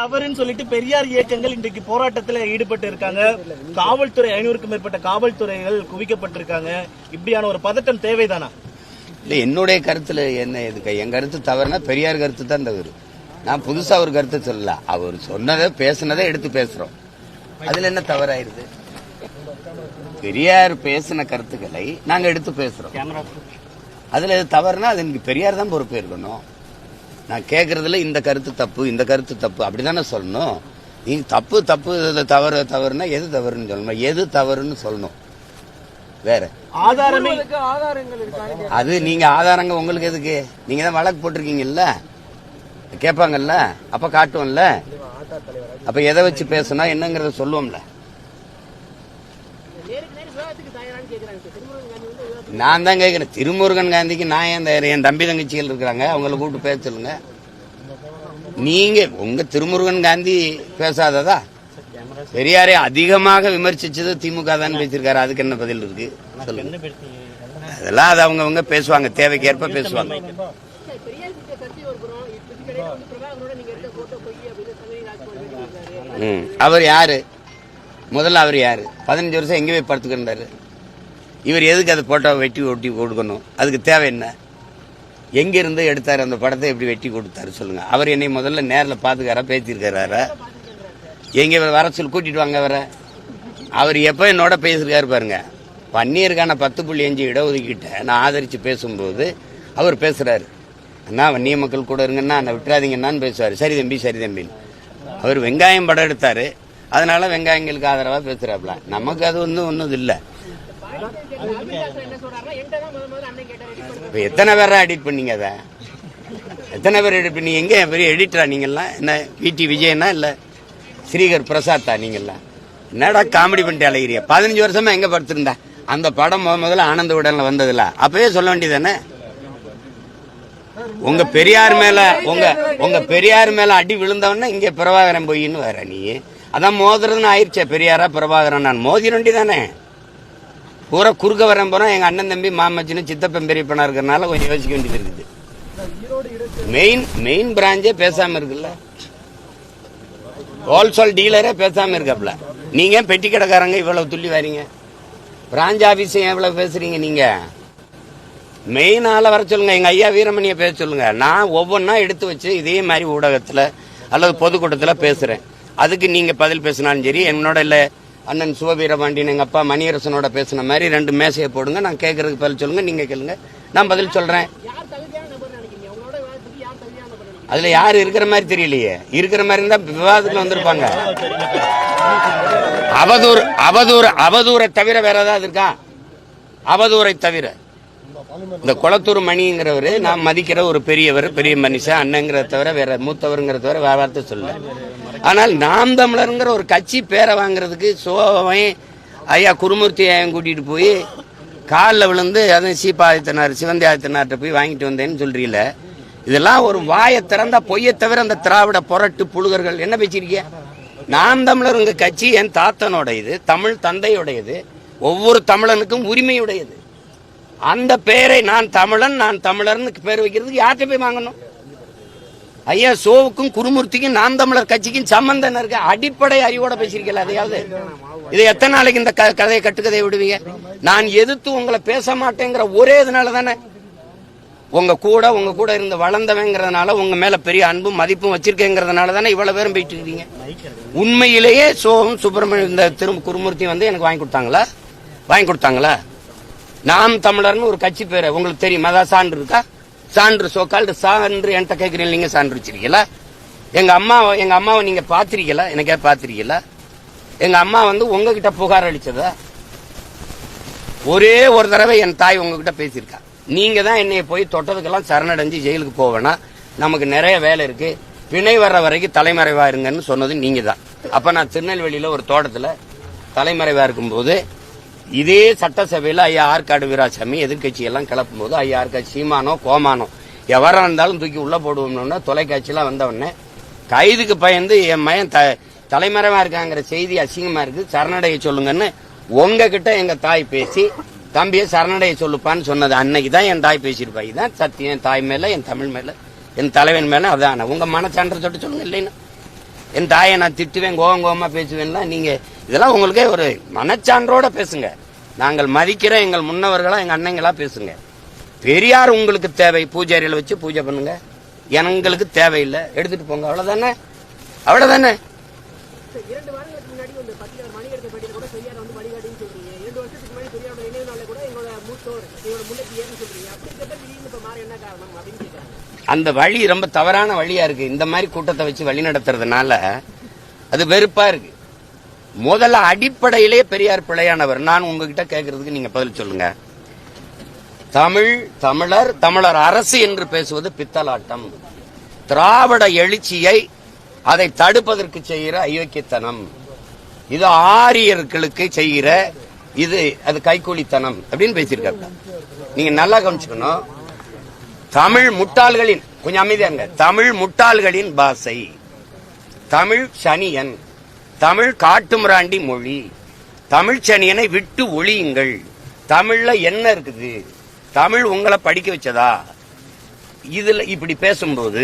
தவறுன்னு சொல்லிட்டு பெரியார் இயக்கங்கள் இன்றைக்கு போராட்டத்தில் ஈடுபட்டு இருக்காங்க. காவல்துறை 500க்கும் மேற்பட்ட காவல்துறைகள் குவிக்கப்பட்டிருக்காங்க. இப்படியான ஒரு பதட்டம் தேவைதானா? இல்ல, என்னுடைய கருத்துல என்ன எதுக்கு? என் கருத்து தவறுனா பெரியார் கருத்து தான் தவறு. நான் புதுசா ஒரு கருத்து சொல்லல. அவர் சொன்னதை பேசுனதை எடுத்து பேசுறோம். அதுல என்ன தவறாயிருது? பெரியார் பேசின கருத்துக்களை நாங்க எடுத்து பேசுறோம். அதுல எது தவறுனா அது எனக்கு பெரியார் தான் பொறுப்பு இருக்கணும். நான் கேட்கறதுல இந்த கருத்து தப்பு, இந்த கருத்து தப்பு அப்படிதானே சொல்லணும். நீங்க தப்பு தப்பு தவறு தவறுனா எது தவறுன்னு சொல்லணும், எது தவறுன்னு சொல்லணும். வேற அது நீங்க ஆதாரங்க உங்களுக்கு எதுக்கு? நீங்க தான் வழக்கு போட்டிருக்கீங்கல்ல, கேட்பாங்கல்ல, அப்ப காட்டுவோம்ல. அப்ப எதை வச்சு பேசணும் என்னங்கறத சொல்லுவோம்ல. நான் தான் கேட்கிறேன், திருமுருகன் காந்திக்கு நான் என் தம்பி தங்கச்சிகள் இருக்கிறாங்க, அவங்களை கூப்பிட்டு பேச சொல்லுங்க. நீங்க உங்க திருமுருகன் காந்தி பேசாததா? பெரியாரை அதிகமாக விமர்சிச்சது திமுக தான் பேசியிருக்காரு. அதுக்கு என்ன பதில் இருக்கு சொல்லுங்க. அதெல்லாம் அது அவங்க பேசுவாங்க, தேவைக்கேற்ப பேசுவாங்க. அவர் யாரு? முதல்ல அவர் யாரு? 15 வருஷம் எங்க போய் படுத்துக்கின்றாரு? இவர் எதுக்கு அதை போட்டோ வெட்டி ஒட்டி கொடுக்கணும்? அதுக்கு தேவை என்ன? எங்கிருந்து எடுத்தாரு அந்த படத்தை? எப்படி வெட்டி கொடுத்தாரு சொல்லுங்க. அவர் என்னை முதல்ல நேரில் பாத்துக்காரா, பேசியிருக்காரா? எங்க வர சொல்லி கூட்டிட்டு வாங்க வர. அவர் எப்ப என்னோட பேசியிருக்காரு பாருங்க. வன்னியருக்கான 10.5 இடஒதுக்கீட்டை நான் ஆதரிச்சு பேசும்போது அவர் பேசுறாரு, அண்ணா வன்னிய மக்கள் கூட இருங்கன்னா நான் விட்டுறாதீங்கன்னான்னு பேசுவாரு. சரி தம்பி சரி தம்பின்னு. அவர் வெங்காயம் படம் எடுத்தாரு, அதனால வெங்காயங்களுக்கு ஆதரவா பேசுறாப்ல. நமக்கு அது ஒன்றும் இல்லை. எத்தனை பேரா எடிட் பண்ணீங்க? அதை எத்தனை பேர் எடிட் பண்ணீங்க? எங்க பெரிய எடிட்டரா நீங்கெல்லாம்? என்ன விடி விஜயனா இல்ல ஸ்ரீகர் பிரசாத்தா நீங்கெல்லாம்? என்னடா காமெடி பண்ணிட்டு அழகிறிய? 15 வருஷமா எங்க படுத்திருந்தா? அந்த படம் முதல்ல ஆனந்த உடன்ல வந்ததுல அப்பவே சொல்ல வேண்டியதானே. உங்க பெரியார் மேல அடி விழுந்தவன இங்க பிரபாகரன் போயின்னு வேற. நீ அதான் மோதுறதுன்னு ஆயிடுச்சே. பெரியாரா பிரபாகரன்? நான் மோதிர வேண்டிதானே. பூரா குறுக்க வரேன் போனா எங்க அண்ணன் தம்பி மாமச்சின்னு சித்தப்பன் பெரியப்பனா இருக்கிறனால கொஞ்சம் யோசிக்க வேண்டியது இருக்குது. மெயின் பிராஞ்சே பேசாம இருக்குல்ல, ஹோல்சேல் டீலரே பேசாம இருக்கப்பல. நீங்க பெட்டி கடைக்காரங்க இவ்வளவு துள்ளி வரீங்க, பிராஞ்ச் ஆபீஸ் எவ்வளவு பேசுறீங்க? நீங்க மெயின் ஆள வர சொல்லுங்க. எங்க ஐயா வீரமணியை பேச சொல்லுங்க. நான் ஒவ்வொன்னா எடுத்து வச்சு இதே மாதிரி ஊடகத்துல அல்லது பொதுக்கூட்டத்துல பேசுறேன். அதுக்கு நீங்க பதில் பேசினாலும் சரி, என்னோட இல்ல அண்ணன் சிவவீரபாண்டியன் எங்க அப்பா மணியரசனோட பேசின மாதிரி 2 மேசையை போடுங்க. நான் கேட்கறதுக்கு பதில் சொல்லுங்க, நீங்க கேளுங்க, நான் பதில் சொல்றேன். அதுல யாரு இருக்கிற மாதிரி தெரியலையே. இருக்கிற மாதிரி இருந்தா விவாதத்துல வந்திருப்பாங்க. அவதூறை தவிர வேற ஏதாவது இருக்கா? அவதூறை தவிர இந்த குளத்தூர் மணிங்கிறவரு நான் மதிக்கிற ஒரு பெரியவர், பெரிய மனுஷன், அண்ணங்கிறத தவிர வேற மூத்தவருங்கிறத தவிர வேற வார்த்தை சொல்ல. ஆனால் நாம் தமிழருங்கிற ஒரு கட்சி பேரை வாங்குறதுக்கு சோவை ஐயா குருமூர்த்தி ஐயம் கூட்டிட்டு போய் காலில் விழுந்து அதுவும் சீப்பாதித்தனார் சிவந்தி ஆதித்தனார்கிட்ட போய் வாங்கிட்டு வந்தேன்னு சொல்றீல. இதெல்லாம் ஒரு வாயை திறந்தா பொய்யை தவிர அந்த திராவிட புரட்டு புழுகர்கள் என்ன பேசிருக்கீங்க? நாம் தமிழருங்க கட்சி என் தாத்தனோடையது, தமிழ் தந்தையுடையது, ஒவ்வொரு தமிழனுக்கும் உரிமையுடையது. அந்த பேரை நான் தமிழர்னு பேர் வைக்கிறதுக்கு யார்கிட்ட போய் வாங்கணும்? ஐயா சோவுக்கும் குருமூர்த்திக்கும் நாம் தமிழர் கட்சிக்கும் சம்பந்தம் இருக்கு. அடிப்படை அறிவோட பேசிருக்கல. அதையாவது இதை எத்தனை நாளைக்கு இந்த கதையை கட்டுக்கதையை விடுவீங்க? நான் எதிர்த்து உங்களை பேச மாட்டேங்கிற ஒரே இதனால தானே, உங்க கூட இருந்து வளர்ந்தவங்கிறதுனால, உங்க மேல பெரிய அன்பும் மதிப்பும் வச்சிருக்கேங்கிறதுனால தானே இவ்வளவு பேரும் போயிட்டு இருக்கீங்க. உண்மையிலேயே சோவும் சுப்பிரமணியம் இந்த குருமூர்த்தி வந்து எனக்கு வாங்கி கொடுத்தாங்களா? நாம் தமிழர்னு ஒரு கட்சி பேரை உங்களுக்கு தெரியுமா? அதான் சான்று இருக்கா? சான்று சோக்கால்டு சான்று என்கிட்ட கேட்கிறீங்க. நீங்க சான்று வச்சிருக்கீங்களா? எங்க அம்மாவை நீங்க பாத்திருக்கீங்களா? எனக்கே பாத்திருக்கீங்களா? எங்க அம்மா வந்து உங்ககிட்ட புகார் அளிச்சதா? ஒரே ஒரு தடவை என் தாய் உங்ககிட்ட பேசியிருக்கா. நீங்க தான் என்னைய போய் தொட்டதுக்கெல்லாம் சரணடைஞ்சு ஜெயிலுக்கு போவேனா, நமக்கு நிறைய வேலை இருக்கு, பிணை வர்ற வரைக்கும் தலைமறைவா இருங்கன்னு சொன்னது நீங்க தான். அப்ப நான் திருநெல்வேலியில ஒரு தோட்டத்துல தலைமறைவா இருக்கும்போது இதே சட்டசபையில ஐயா ஆற்காடு வீராசாமி எதிர்கட்சி எல்லாம் கிளப்பும் போது ஐயா ஆற்காடு சீமானோ கோமானோ எவரா இருந்தாலும் தூக்கி உள்ள போடுவோம்னு தொலைக்காட்சியெல்லாம் வந்தவொடனே கைதுக்கு பயந்து என் மயன் தலைமறைவா இருக்காங்கிற செய்தி அசிங்கமா இருக்கு, சரணடைய சொல்லுங்கன்னு உங்ககிட்ட எங்க தாய் பேசி தம்பியை சரணடைய சொல்லுப்பான்னு சொன்னது அன்னைக்குதான் என் தாய் பேசியிருப்பா. இதுதான் சத்தியம். என் தாய் மேல, என் தமிழ் மேல, என் தலைவன் மேல. அதான் உங்க மனச்சான்ற தொட்டு சொல்லுங்க. இல்லைன்னா என் தாயை நான் திட்டுவேன், கோவமா பேசுவேன்லாம் நீங்க இதெல்லாம் உங்களுக்கே ஒரு மனச்சான்றோட பேசுங்க. நாங்கள் மதிக்கிற எங்கள் முன்னவர்களா எங்க அண்ணங்களா பேசுங்க. பெரியார் உங்களுக்கு தேவை, பூஜாரியில வச்சு பூஜை பண்ணுங்க. எங்களுக்கு தேவையில்லை, எடுத்துட்டு போங்க. அவ்வளவுதானே, அவ்வளவுதானே. 2 வாரங்களுக்கு முன்னாடி ஒரு பத்திரிகை மணி எடுத்த பேட்டியில் கூட பெரியார் வந்து வழிகாட்டின்னு சொல்றீங்க. 2 வருஷத்துக்கு முன்னாடி பெரியாரோட நினைவு நாளை கூட எங்களோட மூத்தோர் எங்களோட முன்னேற்றி ஏன்னு சொல்றீங்க. அப்படி இருக்கப்ப திடீர்னு இப்ப மாற என்ன காரணம் அப்படின்னு கேட்கறாங்க. அந்த வழி ரொம்ப தவறான வழியா இருக்கு. இந்த மாதிரி கூட்டத்தை வச்சு வழி நடத்துறதுனால அது வெறுப்பா இருக்கு. முதல்ல அடிப்படையிலேயே பெரியார் பிழையானவர். நான் உங்ககிட்ட கேட்கறதுக்கு நீங்க பதில் சொல்லுங்க. தமிழர் அரசு என்று பேசுவது பித்தலாட்டம். திராவிட எழுச்சியை அதை தடுப்பதற்கு செய்கிற அயோக்கியத்தனம். இது ஆரியர்களுக்கு செய்கிற அது கைக்கூலித்தனம் அப்படின்னு பேசியிருக்காங்க. நீங்க நல்லா கவனிச்சுக்கணும். தமிழ் முட்டாள்களின், கொஞ்சம் அமைதியாங்க, தமிழ் முட்டாள்களின் பாஷை, தமிழ் சனியன், தமிழ் காட்டுமிராண்டி மொழி, தமிழ் சனியனை விட்டு ஒழியுங்கள். தமிழ்ல என்ன இருக்குது? தமிழ் உங்களை படிக்க வச்சதா? இதுல இப்படி பேசும்போது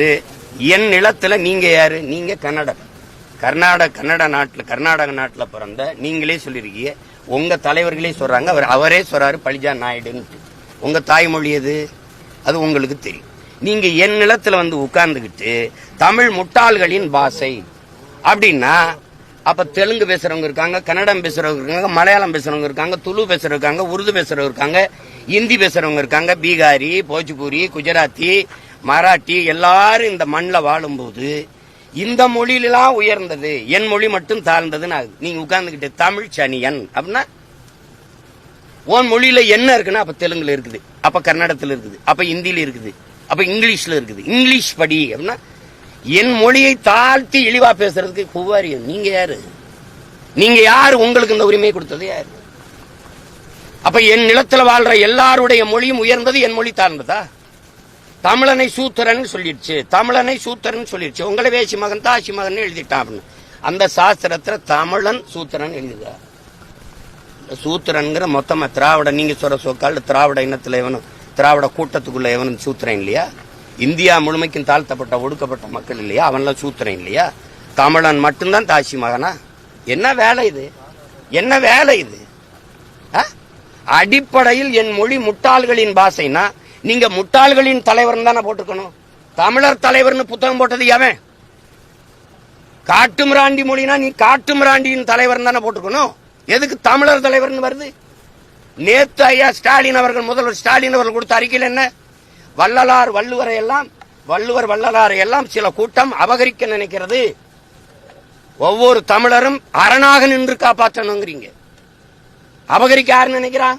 என் நிலத்துல நீங்க யாரு? நீங்க கர்நாடக நாட்டுல பிறந்த நீங்களே சொல்லிருக்கீங்க. உங்க தலைவர்களே சொல்றாங்க, அவரே சொல்றாரு பழிஜான் நாயுடுன்னு. உங்க தாய்மொழி எது? அது உங்களுக்கு தெரியும். நீங்க என் நிலத்துல வந்து உட்கார்ந்துகிட்டு தமிழ் முட்டாள்களின் பாஷை அப்படின்னா, அப்ப தெலுங்கு பேசுறவங்க இருக்காங்க, கன்னடம் பேசுறவங்க இருக்காங்க, மலையாளம் பேசுறவங்க இருக்காங்க, துளு பேசுறவங்க இருக்காங்க, உருது பேசுறவங்க இருக்காங்க, இந்தி பேசுறவங்க இருக்காங்க, பீகாரி, போஜ்பூரி, குஜராத்தி, மராட்டி எல்லாரும் இந்த மண்ணில் வாழும்போது இந்த மொழியிலாம் உயர்ந்தது, என் மொழி மட்டும் தாழ்ந்ததுன்னு நீங்க உட்கார்ந்துகிட்டு தமிழ் சனியன் அப்படின்னா, உன் மொழியில என்ன இருக்குன்னா அப்ப தெலுங்குல இருக்குது, அப்ப கன்னடத்துல இருக்குது, அப்ப இந்தியில இருக்குது, அப்ப இங்கிலீஷ்ல இருக்குது. இங்கிலீஷ் படி அப்படின்னா என் மொழியை தாழ்த்தி இழிவா பேசுறதுக்கு புவாரி. நீங்க யாரு? நீங்க யாரு? உங்களுக்கு இந்த உரிமையை கொடுத்தது யாரு? அப்ப என் நிலத்துல வாழ்ற எல்லாருடைய மொழியும் உயர்ந்தது, என் மொழி தாழ்ந்ததா? தமிழனை சூத்திரன் சொல்லிடுச்சு, தமிழனை சூத்திரன் சொல்லிடுச்சு. உங்களை வேசி மகன் தாசி மகன் எழுதிட்டான். அந்த சாஸ்திரத்துல தமிழன் சூத்திரன் எழுதுதா? சூத்திரன்கிற மொத்தமா திராவிட, நீங்க சொல்ற சொக்கால் திராவிட இனத்துல எவனும், திராவிட கூட்டத்துக்குள்ள எவனும் சூத்திரன் இல்லையா? இந்தியா முழுமைக்கும் தாழ்த்தப்பட்ட ஒடுக்கப்பட்ட மக்கள் இல்லையா? அவன்லாம் சூத்திரன் இல்லையா? தமிழன் மட்டும்தான் தாசி மகனா? என்ன வேலை இது? என்ன வேலை இது? அடிப்படையில் என் மொழி முட்டாள்களின் பாஷைனா நீங்க முட்டாள்களின் தலைவர் தானே போட்டுக்கணும். தமிழர் தலைவர்னு புத்தகம் போட்டது எவன்? காட்டுமிராண்டி மொழினா நீ காட்டுமிராண்டியின் தலைவர் தானே போட்டுக்கணும். எதுக்கு தமிழர் தலைவர்னு வருது? நேத்து ஐயா ஸ்டாலின் அவர்கள், முதல்வர் ஸ்டாலின் அவர்கள் கொடுத்த அறிக்கையில் என்ன? வள்ளலார் வள்ளுவரை எல்லாம், வள்ளுவர் வள்ளலாரை எல்லாம் சில கூட்டம் அபகரிக்க நினைக்கிறது. ஒவ்வொரு தமிழரும் அரணாக நின்று காப்பாற்றணுங்கிறீங்க. அபகரிக்க யாரு நினைக்கிறா?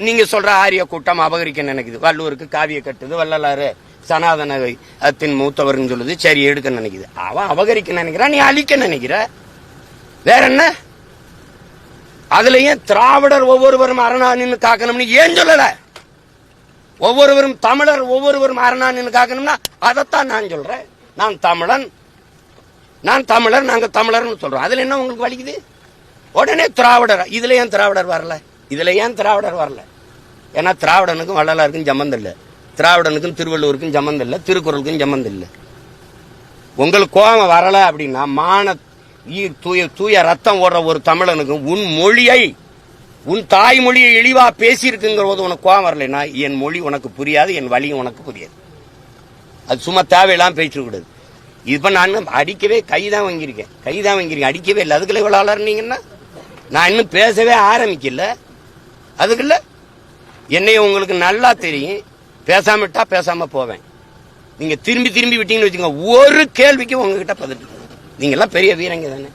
நீங்க சொல்ற ஆரிய கூட்டம் அபகரிக்க நினைக்குது. வள்ளுவருக்கு காவிய கட்டுது, வள்ளலாறு சனாதனத்தின் மூத்தவர்னு சொல்லுது, சரி எடுக்க நினைக்குது. அவன் அபகரிக்க நினைக்கிறான், நீ அழிக்க நினைக்கிற. வேற என்ன? அதுலயும் திராவிடர் ஒவ்வொருவரும் அரணா நின்று காக்கணும்னு ஏன் சொல்லல? ஒவ்வொருவரும் தமிழர் ஒவ்வொருவரும் அரணா நின்று காக்கணும்னா அதைத்தான் நான் சொல்றேன். நான் தமிழன், நான் தமிழர், நாங்க தமிழர்னு சொல்றோம். அதுல என்ன உங்களுக்கு வலிக்குது? உடனே திராவிடர். இதுல ஏன் திராவிடர் வரல? இதுல ஏன் திராவிடர் வரல? ஏன்னா திராவிடனுக்கும் வள்ளலாருக்கும் சம்பந்தம் இல்லை, திராவிடனுக்கும் திருவள்ளுவருக்கும் சம்பந்தம் இல்லை, திருக்குறளுக்கும் சம்பந்தம் இல்லை. உங்களுக்கு கோபம் வரல அப்படின்னா, தூய ரத்தம் ஓடுற ஒரு தமிழனுக்கும் உன் மொழியை, உன் தாய்மொழியை இழிவா பேசியிருக்குங்கிற போது உனக்கு கோபம் வரலைன்னா, என் மொழி உனக்கு புரியாது, என் வழியும் உனக்கு புரியாது. அது சும்மா தேவையெல்லாம் பேசிட கூடாது. இப்ப நான் அடிக்கவே கைதான் வாங்கியிருக்கேன், அடிக்கவே இல்லை. அதுக்குள்ள இவ்வளவு அலர்னீங்கன்னா நான் இன்னும் பேசவே ஆரம்பிக்கல. அதுக்குள்ள என்னைய உங்களுக்கு நல்லா தெரியும். பேசாமட்டா பேசாம போவேன். நீங்க திரும்பி விட்டீங்கன்னு வச்சுங்க, ஒரு கேள்விக்கு உங்ககிட்ட பதில். நீங்க எல்லாம் பெரிய வீரங்க தானே.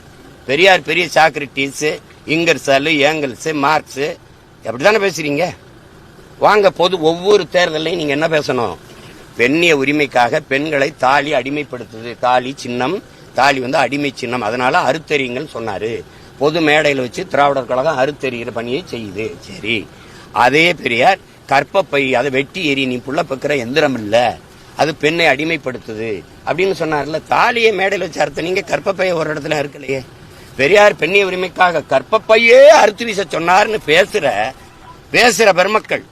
பெரியார் பெரிய சாக்ரட்டிஸ், இங்கர்சால், ஏங்கல்ஸ், மார்க்ஸ் அப்படித்தானே பேசுறீங்க. வாங்க, ஒவ்வொரு தேர்தலையும் நீங்க என்ன பேசணும்? பெண்ணிய உரிமைக்காக பெண்களை தாலி அடிமைப்படுத்துது, தாலி சின்னம், தாலி அடிமை சின்னம், அதனால அறுத்தறியுங்கள் சொன்னாரு. பொது மேடையில் வச்சு திராவிடர் கழகம் அறுத்தறிகிற பணியை செய்யுது. சரி, அதே பெரியார் கற்பப்பை அதை வெட்டி எறி, நீ புள்ள பக்கிற எந்திரம் இல்ல, அது பெண்ணை அடிமைப்படுத்துது அப்படின்னு சொன்னார்ல. தாலியை மேடையில் வச்சு அறுத்த நீங்க கற்பப்பையை ஒரு இடத்துல அறுக்கலையே. பெரியார் பெண்ணிய உரிமைக்காக கற்பப்பையே அறுத்து வீச சொன்னார்னு பேசுற பெருமக்கள்,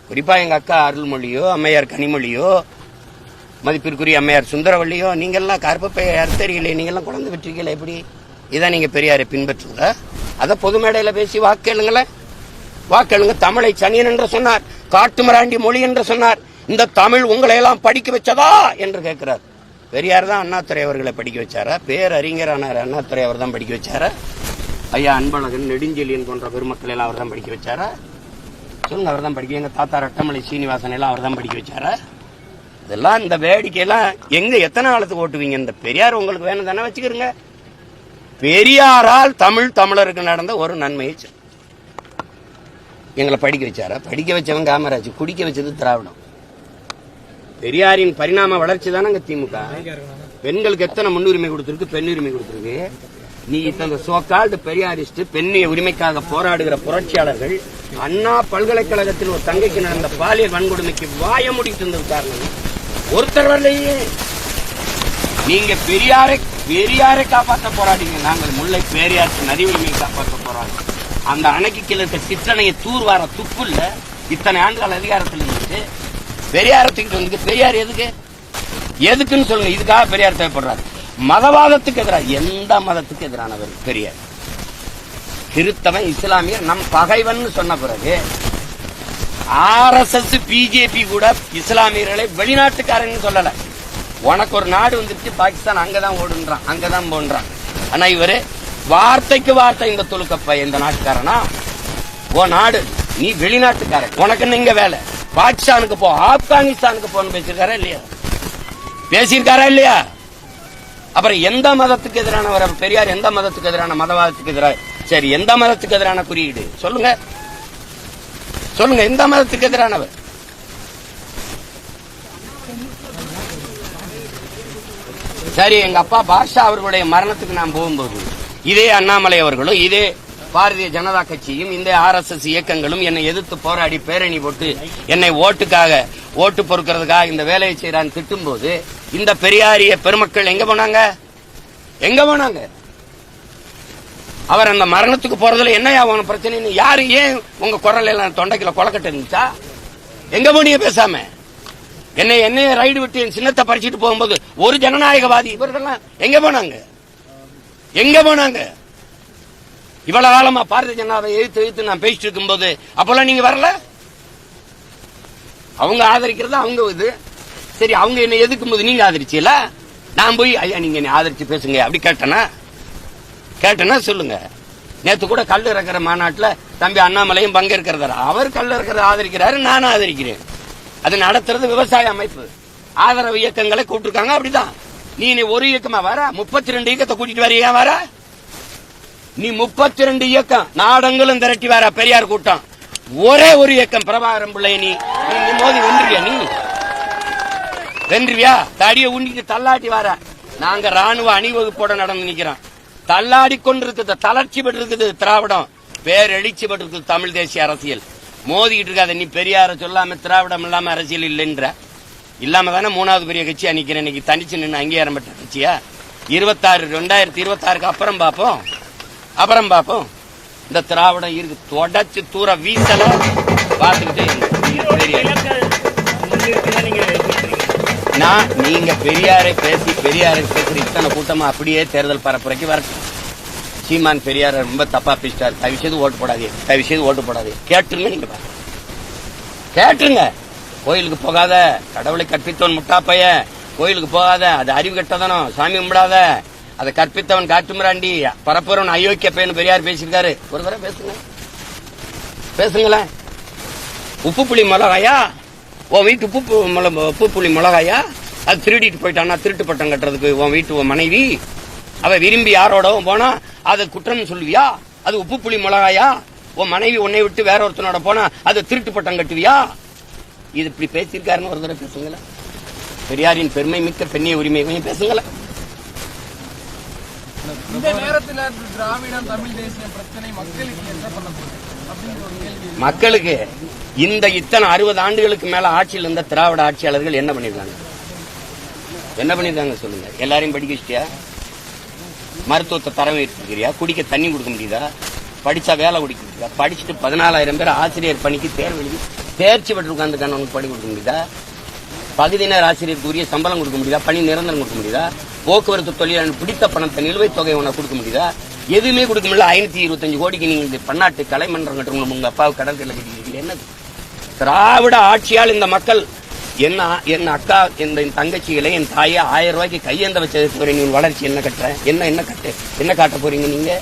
குறிப்பா எங்க அக்கா அருள்மொழியோ, அம்மையார் கனிமொழியோ, மதிப்பிற்குரிய அம்மையார் சுந்தரவள்ளியோ நீங்கெல்லாம் கருப்பப்பை அறுத்தறிகளே, நீங்கெல்லாம் குழந்தை பெற்றீங்களே, எப்படி இதான் நீங்க பெரியாரை பின்பற்றுங்க. அதை பொது மேடையில பேசி வாக்கெழுங்களேன், வாக்கெழுங்க. தமிழை சனியன் என்று சொன்னார், காட்டுமிராண்டி மொழி என்று சொன்னார். இந்த தமிழ் உங்களை எல்லாம் படிக்க வச்சதா என்று கேட்கிறார். பெரியார் தான் அண்ணாதுரை அவர்களை படிக்க வச்சாரா? பேரறிஞரான அண்ணாதுரை அவர் தான் படிக்க வச்சாரா? ஐயா அன்பழகன், நெடுஞ்செழியன் போன்ற பெருமக்கள் எல்லாம் அவர் தான் படிக்க வச்சாரா? சொல்லுங்க, அவர் தான் படிக்க. எங்க தாத்தா ரட்டமலை சீனிவாசன் எல்லாம் அவர் தான் படிக்க வச்சாரா? இதெல்லாம் இந்த வேடிக்கையெல்லாம் எங்க எத்தனை காலத்துக்கு ஓட்டுவீங்க? இந்த பெரியார் உங்களுக்கு வேணும் தானே, வச்சுக்கிறீங்க. பெரியாரால் தமிழருக்கு நடந்த ஒரு நன்மையை எங்களை படிக்க வச்சாரா? படிக்க வச்சவன் காமராஜ், குடிக்க வச்சது திராவிடம். பெரியாரின் பரிணாம வளர்ச்சி தானே திமுக. பெண்களுக்கு எத்தனை முன்னுரிமை கொடுத்திருக்கு, பெண்ணுரிமை கொடுத்திருக்கு. நீ இந்த சோகால்டு பெரியாரிஸ்ட், பெண்ணிய உரிமைக்காக போராடுகிற புரட்சியாளர்கள் அண்ணா பல்கலைக்கழகத்தில் ஒரு தங்கைக்கு நடந்த பாலியல் வன்கொடுமைக்கு வாய முடித்து இருந்தது காரணம் ஒருத்தர் வரலையே. நீங்க பெரியாரை காப்பாற்ற போராடிங்க, நாங்கள் முல்லை பெரியார் நதி உரிமையை காப்பாற்ற போராடுறோம். அந்த அணைக்கு கீழே இருக்க சிற்றணையை தூர்வார துப்புல்ல இத்தனை ஆண்டுகள் அதிகாரத்தில் இருந்துச்சு. பெரியாரத்துக்கு வந்து பெரியார் எதுக்குன்னு சொல்லுங்க. இதுக்காக பெரியார் தேவைப்படுறாரு. மதவாதத்துக்கு எதிராக, எந்த மதத்துக்கு எதிரானவர் பெரியார்? கிறிஸ்தவன், இஸ்லாமியர் நம் பகைவன் சொன்ன பிறகு RSS பிஜேபி கூட இஸ்லாமியர்களை வெளிநாட்டுக்காரன்னு சொல்லல. உனக்கு ஒரு நாடு வந்துருச்சு பாகிஸ்தான், அங்கதான் ஓடுன்றான், அங்கதான் போன்றான். ஆனா இவரு வார்த்தைக்கு வார்த்தை இந்த துலுக்கப்ப இந்த நாட்டுக்காரனா? ஓ நாடு, நீ வெளிநாட்டுக்காரன், உனக்கு இங்க வேலை, பாகிஸ்தானுக்கு போ, ஆப்கானிஸ்தானுக்கு போன்னு பேசியிருக்காரா இல்லையா? பேசியிருக்காரா இல்லையா? அப்புறம் எந்த மதத்துக்கு எதிரானவர் பெரியார்? எந்த மதத்துக்கு எதிரான? மதவாதத்துக்கு எதிராக. சரி, எந்த மதத்துக்கு எதிரான குறியீடு சொல்லுங்க, சொல்லுங்க. எந்த மதத்துக்கு எதிரானவர்? சரி, எங்க அப்பா பாஷா அவர்களுடைய மரணத்துக்கு நான் போகும்போது இதே அண்ணாமலை அவர்களும் இதே பாரதிய ஜனதா கட்சியும் இந்த RSS இயக்கங்களும் என்னை எதிர்த்து போராடி பேரணி போட்டு என்னை ஓட்டு பொறுக்கிறதுக்காக இந்த வேலையை செய்யறான்னு திட்டும் போது இந்த பெரியாரிய பெருமக்கள் எங்க போனாங்க? எங்க போனாங்க? அவர் அந்த மரணத்துக்கு போறதுல என்னையா உன பிரச்சனை? யாரு ஏன் உங்க குரல் எல்லாம் தொண்டைக்குள்ள கொலக்கட்டு இருந்துச்சா? எங்க போனீங்க பேசாம? என்னைய ரைடு விட்டு என் சின்னத்தை பறிச்சுட்டு போகும்போது ஒரு ஜனநாயகவாதி இவர்கள்லாம் எங்க போனாங்க? எங்க போனாங்க? இவ்வளவு காலமா பாரதிய ஜனதாவை எதிர்த்து நான் பேசிட்டு இருக்கும் போது அப்பெல்லாம் நீங்க வரல. அவங்க ஆதரிக்கிறது அவங்க இது. சரி, அவங்க என்ன எதிர்க்கும் போது நீங்க ஆதரிச்சீல, நான் போய் ஐயா நீங்க என்ன ஆதரிச்சு பேசுங்க அப்படி கேட்டனா சொல்லுங்க. நேத்து கூட கல் இறக்கிற மாநாட்டுல தம்பி அண்ணாமலையும் பங்கேற்கிறதா? அவர் கல் இறக்கிறத ஆதரிக்கிறாரு, நானும் ஆதரிக்கிறேன். அது நடத்துறது விவசாய அமைப்பு, ஆதரவு இயக்கங்களை கூப்பிட்டுருக்காங்க. அப்படிதான் நீ ஒரு இயக்கமா வர 32 இயக்கத்தை கூட்டிட்டு வர. ஏன் வர நீ? 32 இயக்கம் நாடங்களும் திரட்டி வர பெரியார் கூட்டம். ஒரே ஒரு இயக்கம் பிரபாகரன் பிள்ளை நீ மோதி வென்றுவியா? நீ வென்றுவியா? தடியை உண்டிட்டு தள்ளாட்டி வர. நாங்க ராணுவ அணிவகுப்போட நடந்து நிக்கிறோம். தள்ளாடி கொண்டிருக்குது, தளர்ச்சி பெற்று இருக்குது திராவிடம், பேரெழுச்சி பெற்று இருக்குது தமிழ் தேசிய அரசியல். மோதிக்கிட்டு இருக்காத நீ. பெரியார சொல்லாம திராவிடம் இல்லாம அரசியல் இல்லைன்ற இல்லாம தானே 3வது பெரிய கட்சியா நிக்கிறேன். இன்னைக்கு தனிச்சு நின்று அங்கீகாரம் பெற்ற கட்சியா? 2026க்கு அப்புறம் பாப்போம். இந்த திராவிடம் இருக்கு, தொடச்சு தூர வீசல பாத்துக்கிட்டே. நீங்க பெரியாரை பேசுற இத்தனை கூட்டமா அப்படியே தேர்தல் பரப்புரைக்கு வரட்டும். சீமான் பெரியார ரொம்ப தப்பா பேசிட்டாரு, தயவு செய்து ஓட்டு போடாதே, கேட்டுருங்க. நீங்க கேட்டுருங்க. கோயிலுக்கு போகாத, கடவுளை கற்பித்தவன் முட்டாப்பைய, கோயிலுக்கு போகாத, அது அறிவு கெட்டதனம், சாமி கும்பிடாத, அதை கற்பித்தவன் காட்டுமிராண்டி, பரப்புறவன் அயோக்கிய பையன் பெரியார் பேசியிருக்காரு. ஒரு தடவை பேசுங்களேன். உப்பு புளி மிளகாயா? உன் வீட்டு உப்பு புளி மிளகாயா? அது திருடிட்டு போயிட்டானா? திருட்டு பட்டம் கட்டுறதுக்கு உன் வீட்டு மனைவி அவ விரும்பி யாரோடவும் போனா அது குற்றம் சொல்லுவியா? அது உப்பு புளி மிளகாயா? உன் மனைவி உன்னை விட்டு வேற ஒருத்தனோட போனா அது திருட்டு பட்டம் கட்டுவியா? இது இப்படி பேசியிருக்காருன்னு ஒரு தடவை பேசுங்கள. பெரியாரின் பெருமை மிக்க பெண்ணிய உரிமை பேசுங்கள. இந்த நேரத்தில் திராவிடம் தமிழ் தேசிய பிரச்சனை மக்களுக்கு என்ன பண்ண போகுது? மக்களுக்கு இந்த இத்தனை 60 ஆண்டுகளுக்கு மேல ஆட்சியில் இருந்த திராவிட ஆட்சியாளர்கள் என்ன பண்ணிருக்காங்க சொல்லுங்க. எல்லாரையும் படிக்க வச்சிட்டியா? மருத்துவத்தை தரம் வைத்திருக்கிறியா? குடிக்க தண்ணி கொடுக்க முடியுதா? படிச்சா வேலை கொடுக்க முடியுதா? படிச்சுட்டு 14,000 பேர் ஆசிரியர் பணிக்கு தேர்வு எழுதி தேர்ச்சி பெற்று உட்காந்துருக்கான உனக்கு படி கொடுக்க முடியுதா? பகுதி நேர ஆசிரியருக்கு உரிய சம்பளம் கொடுக்க முடியுதா? பணி நிரந்தரம் கொடுக்க முடியுதா? போக்குவரத்து தொழிலாளர் பிடித்த பணத்தை நிலுவைத் தொகை உனக்கு கொடுக்க முடியுதா? எதுவுமே கொடுக்க முடியல. 525 கோடிக்கு நீங்க இந்த பன்னாட்டு கலைமன்றம் கட்டுறவங்க உங்க அப்பாவுக்கு கடற்கரை கட்டிக்கிறீங்க. என்னது திராவிட ஆட்சியால் இந்த மக்கள் என் அக்கா என் தங்கச்சிகளை என் தாயை 1000 ரூபாய்க்கு கையேந்த வச்சதுக்கு நீ வளர்ச்சி என்ன கட்டுற? என்ன காட்ட போறீங்க நீங்க?